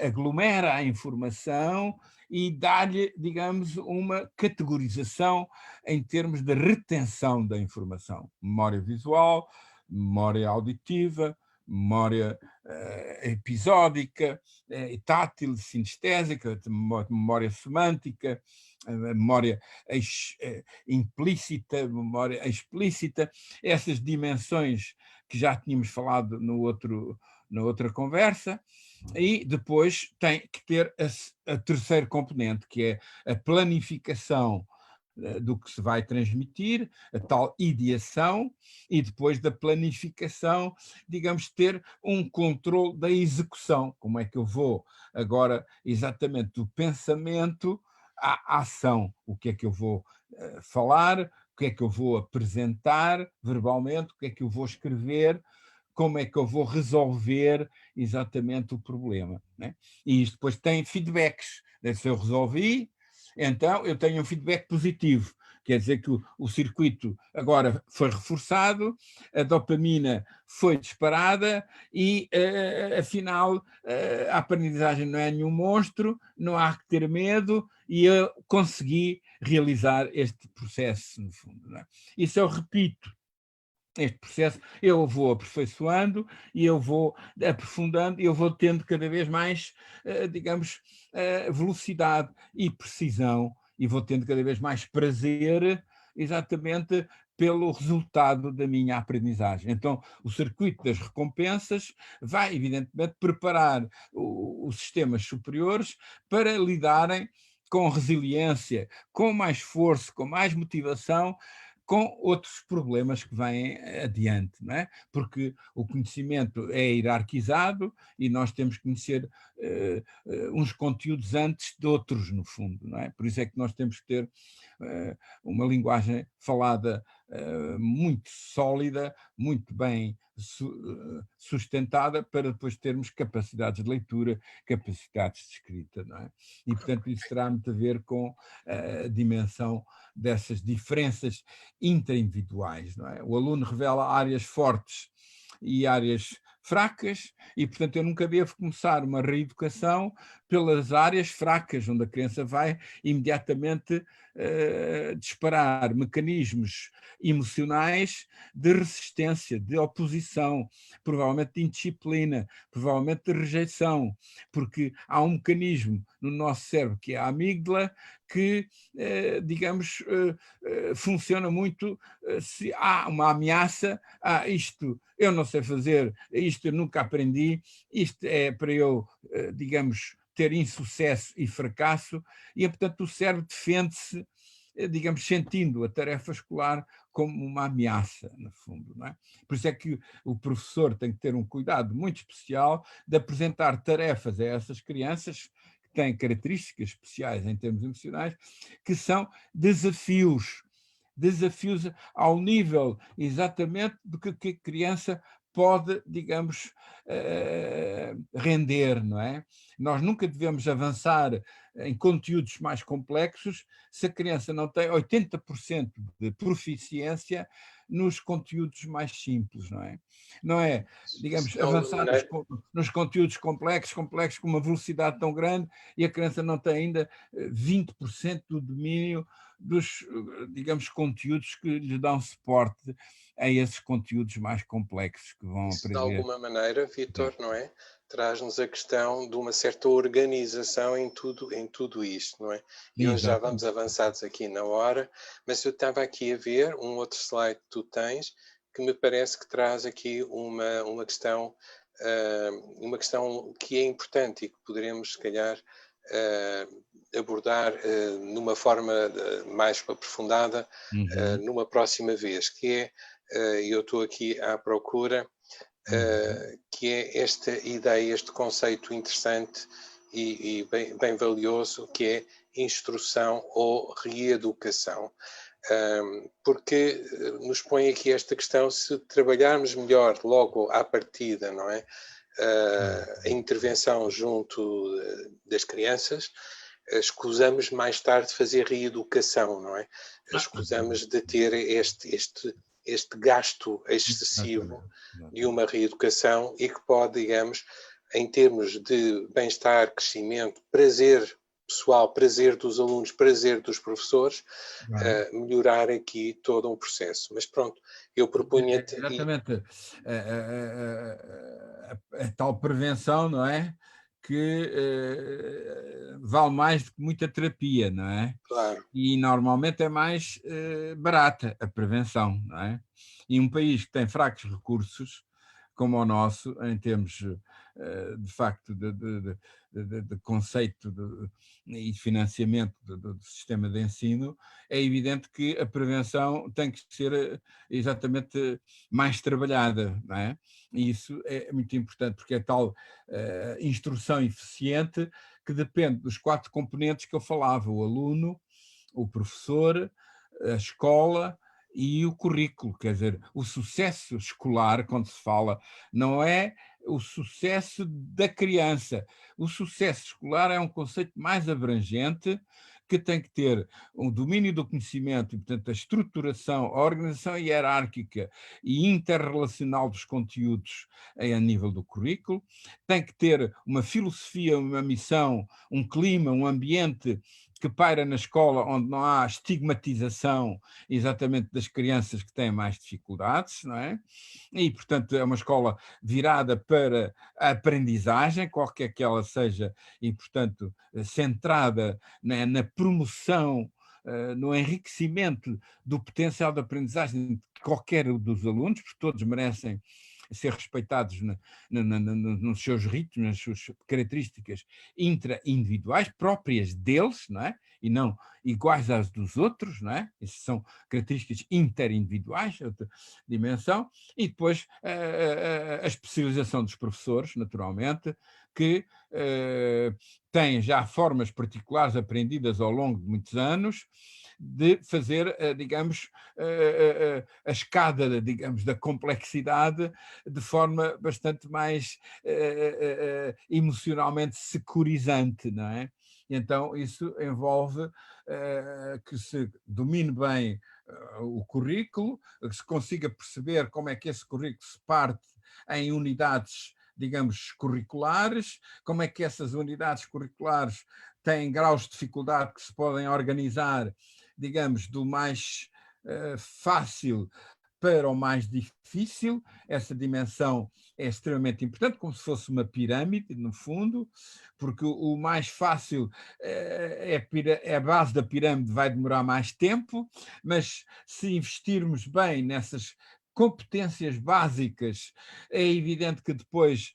aglomera a informação e dá-lhe, digamos, uma categorização em termos de retenção da informação. Memória visual, memória auditiva, memória episódica, tátil, sinestésica, memória semântica, memória implícita, memória explícita, essas dimensões que já tínhamos falado na outra conversa. E depois tem que ter a terceira componente, que é a planificação do que se vai transmitir, a tal ideação, e depois da planificação, digamos, ter um controle da execução. Como é que eu vou agora exatamente do pensamento à ação? O que é que eu vou falar? O que é que eu vou apresentar verbalmente? O que é que eu vou escrever? Como é que eu vou resolver exatamente o problema, né? E isto depois tem feedbacks. Se eu resolvi, então eu tenho um feedback positivo. Quer dizer que o circuito agora foi reforçado, a dopamina foi disparada e, afinal, a aprendizagem não é nenhum monstro, não há que ter medo e eu consegui realizar este processo, no fundo, não é? Isso eu repito. Este processo eu vou aperfeiçoando e eu vou aprofundando e eu vou tendo cada vez mais, digamos, velocidade e precisão e vou tendo cada vez mais prazer exatamente pelo resultado da minha aprendizagem. Então, o circuito das recompensas vai, evidentemente, preparar os sistemas superiores para lidarem com resiliência, com mais esforço, com mais motivação, com outros problemas que vêm adiante, não é? Porque o conhecimento é hierarquizado e nós temos que conhecer uns conteúdos antes de outros, no fundo, não é? Por isso é que nós temos que ter uma linguagem falada muito sólida, muito bem sustentada, para depois termos capacidades de leitura, capacidades de escrita, não é? E, portanto, isso terá muito a ver com a dimensão dessas diferenças intraindividuais, não é? O aluno revela áreas fortes e áreas fracas e, portanto, eu nunca devo começar uma reeducação pelas áreas fracas, onde a criança vai imediatamente disparar mecanismos emocionais de resistência, de oposição, provavelmente de indisciplina, provavelmente de rejeição, porque há um mecanismo no nosso cérebro, que é a amígdala, que, digamos, funciona muito se há uma ameaça, isto eu não sei fazer, isto eu nunca aprendi, isto é para eu, digamos, ter insucesso e fracasso, e, portanto, o cérebro defende-se, digamos, sentindo a tarefa escolar como uma ameaça, no fundo, não é? Por isso é que o professor tem que ter um cuidado muito especial de apresentar tarefas a essas crianças que têm características especiais em termos emocionais, que são desafios ao nível exatamente do que a criança pode, digamos, render, não é? Nós nunca devemos avançar em conteúdos mais complexos se a criança não tem 80% de proficiência nos conteúdos mais simples, não é? Não é, digamos, Se de alguma avançar maneira, nos conteúdos complexos com uma velocidade tão grande e a criança não tem ainda 20% do domínio dos, digamos, conteúdos que lhe dão suporte a esses conteúdos mais complexos que vão isso de aprender. alguma maneira, Vítor, não é? Traz-nos a questão de uma certa organização em tudo isto, não é? E hoje já vamos Exatamente. avançados aqui na hora, mas eu estava aqui a ver um outro slide que tu tens, que me parece que traz aqui uma questão que é importante e que poderemos, se calhar, abordar numa forma mais aprofundada Uhum, numa próxima vez, que é, eu estou aqui à procura, uhum. que é esta ideia, este conceito interessante e bem valioso, que é instrução ou reeducação. Porque nos põe aqui esta questão, se trabalharmos melhor logo à partida, não é? A intervenção junto das crianças, escusamos mais tarde fazer reeducação, não é? Escusamos de ter este gasto excessivo Exatamente, de exatamente. uma reeducação e que pode, digamos, em termos de bem-estar, crescimento, prazer pessoal, prazer dos alunos, prazer dos professores, Claro. melhorar aqui todo um processo. Mas pronto, eu propunha-te e Exatamente. A tal prevenção, não é? Que vale mais do que muita terapia, não é? claro, E normalmente é mais barata a prevenção, não é? E um país que tem fracos recursos, como o nosso, em termos de facto de conceito e de financiamento do sistema de ensino, é evidente que a prevenção tem que ser exatamente mais trabalhada, não é? E isso é muito importante, porque é tal instrução eficiente que depende dos 4 componentes que eu falava: o aluno, o professor, a escola e o currículo. Quer dizer, o sucesso escolar, quando se fala, não é o sucesso da criança. O sucesso escolar é um conceito mais abrangente, que tem que ter um domínio do conhecimento e, portanto, a estruturação, a organização hierárquica e interrelacional dos conteúdos a nível do currículo, tem que ter uma filosofia, uma missão, um clima, um ambiente que paira na escola, onde não há estigmatização exatamente das crianças que têm mais dificuldades, não é? E, portanto, é uma escola virada para a aprendizagem, qualquer que ela seja, e, portanto, centrada na promoção, no enriquecimento do potencial de aprendizagem de qualquer dos alunos, porque todos merecem ser respeitados nos seus ritmos, nas suas características intra-individuais próprias deles, não é? E não iguais às dos outros, não é? Essas são características interindividuais, outra dimensão, e depois a especialização dos professores, naturalmente, que têm já formas particulares aprendidas ao longo de muitos anos de fazer, digamos, a escada, digamos, da complexidade de forma bastante mais emocionalmente securizante, não é? Então, isso envolve que se domine bem o currículo, que se consiga perceber como é que esse currículo se parte em unidades digamos, curriculares, como é que essas unidades curriculares têm graus de dificuldade que se podem organizar, digamos, do mais fácil para o mais difícil. Essa dimensão é extremamente importante, como se fosse uma pirâmide, no fundo, porque o mais fácil é a base da pirâmide, vai demorar mais tempo, mas se investirmos bem nessas competências básicas, é evidente que depois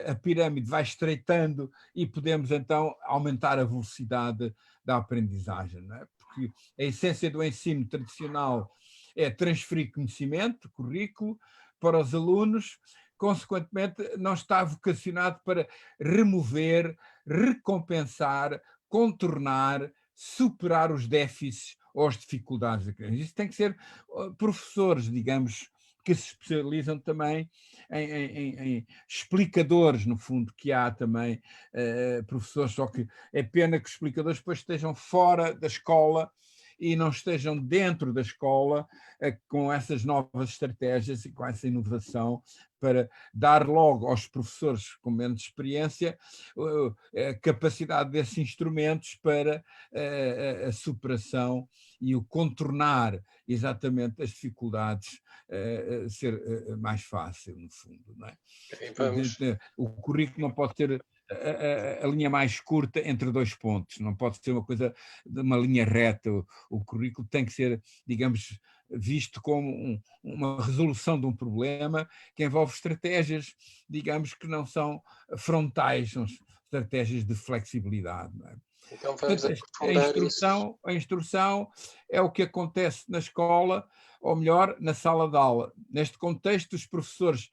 a pirâmide vai estreitando e podemos então aumentar a velocidade da aprendizagem, não é? Porque a essência do ensino tradicional é transferir conhecimento, currículo, para os alunos, consequentemente não está vocacionado para remover, recompensar, contornar, superar os déficits ou as dificuldades da criança. Isso tem que ser professores, digamos, que se especializam também em explicadores, no fundo, que há também professores, só que é pena que os explicadores depois estejam fora da escola e não estejam dentro da escola com essas novas estratégias e com essa inovação para dar logo aos professores com menos experiência a capacidade desses instrumentos para a superação e o contornar exatamente as dificuldades ser mais fácil, no fundo. Não é? Vamos. O currículo não pode ter a linha mais curta entre dois pontos, não pode ser uma coisa de uma linha reta. O currículo tem que ser, digamos, visto como uma resolução de um problema que envolve estratégias, digamos, que não são frontais, são estratégias de flexibilidade. Não é? Então vamos Portanto, aprofundar isso. a instrução é o que acontece na escola, ou melhor, na sala de aula. Neste contexto, os professores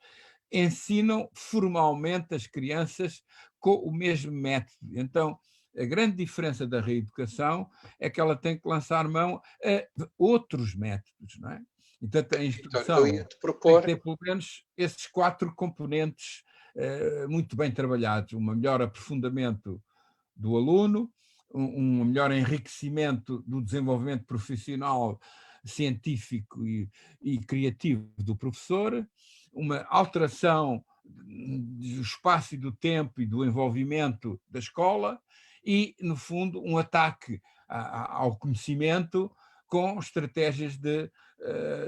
ensinam formalmente as crianças com o mesmo método. Então, a grande diferença da reeducação é que ela tem que lançar mão a outros métodos, não é? Então, a Vitor, eu instrução ia-te tem que propor. ter pelo menos esses 4 componentes muito bem trabalhados. Um melhor aprofundamento do aluno, um melhor enriquecimento do desenvolvimento profissional, científico e criativo do professor, uma alteração do espaço e do tempo e do envolvimento da escola e, no fundo, um ataque ao conhecimento com estratégias de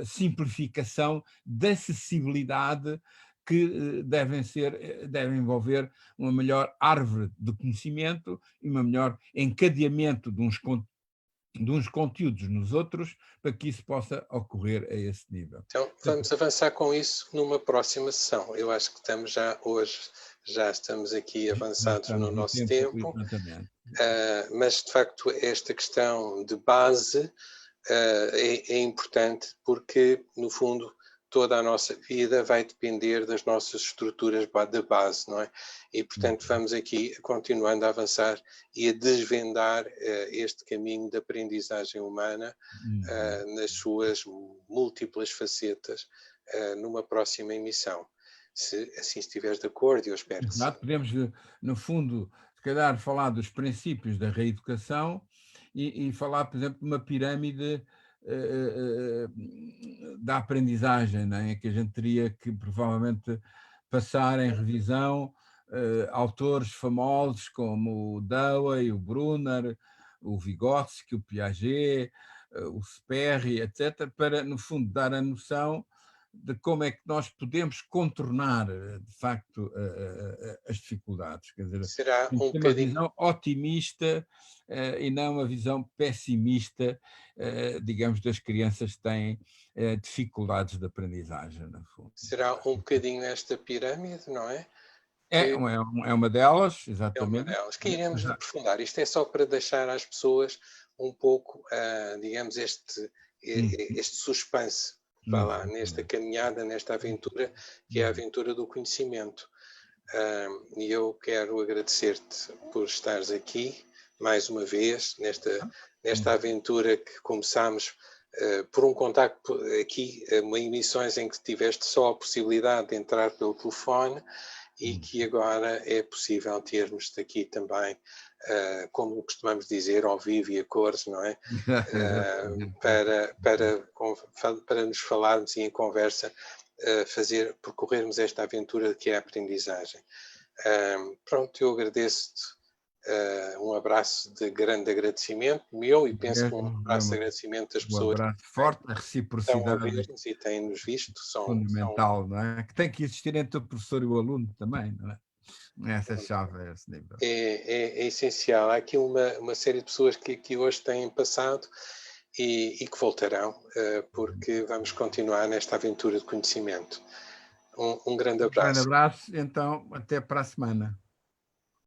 simplificação, de acessibilidade, que devem envolver uma melhor árvore de conhecimento e um melhor encadeamento de uns conteúdos nos outros, para que isso possa ocorrer a esse nível. Então, vamos avançar com isso numa próxima sessão. Eu acho que estamos já estamos aqui avançados no nosso tempo, mas de facto esta questão de base é importante porque, no fundo, toda a nossa vida vai depender das nossas estruturas de base, não é? E, portanto, vamos aqui continuando a avançar e a desvendar este caminho de aprendizagem humana nas suas múltiplas facetas numa próxima emissão. Se assim estiveres de acordo, eu espero que sim. Podemos, no fundo, se calhar falar dos princípios da reeducação e falar, por exemplo, de uma pirâmide da aprendizagem, não é? Que a gente teria que provavelmente passar em revisão autores famosos como o Dewey, o Brunner, o Vygotsky, o Piaget, o Sperry, etc., para, no fundo, dar a noção de como é que nós podemos contornar, de facto, as dificuldades. Quer dizer, será tem que ter uma visão otimista e não uma visão pessimista, digamos, das crianças que têm dificuldades de aprendizagem, no fundo. Será um bocadinho esta pirâmide, não é? É uma delas, É exatamente. uma delas, que iremos aprofundar. Isto é só para deixar às pessoas um pouco, digamos, este suspense, vá lá, nesta caminhada, nesta aventura, que é a aventura do conhecimento. E eu quero agradecer-te por estares aqui, mais uma vez, nesta aventura que começámos por um contacto aqui, uma emissões em que tiveste só a possibilidade de entrar pelo telefone, e que agora é possível termos-te aqui também, como costumamos dizer, ao vivo e a cores, não é? Para nos falarmos e em conversa percorrermos esta aventura que é a aprendizagem. Pronto, eu agradeço-te. Um abraço de grande agradecimento meu e penso que um abraço de agradecimento das pessoas. Um abraço forte, a Estão a reciprocidade ver-nos e têm-nos visto. fundamental, não é? Que tem que existir entre o professor e o aluno também, não é? Essa chave é esse nível. É essencial. Há aqui uma série de pessoas que hoje têm passado e que voltarão, porque vamos continuar nesta aventura de conhecimento. Um grande abraço. Um grande abraço, então até para a semana.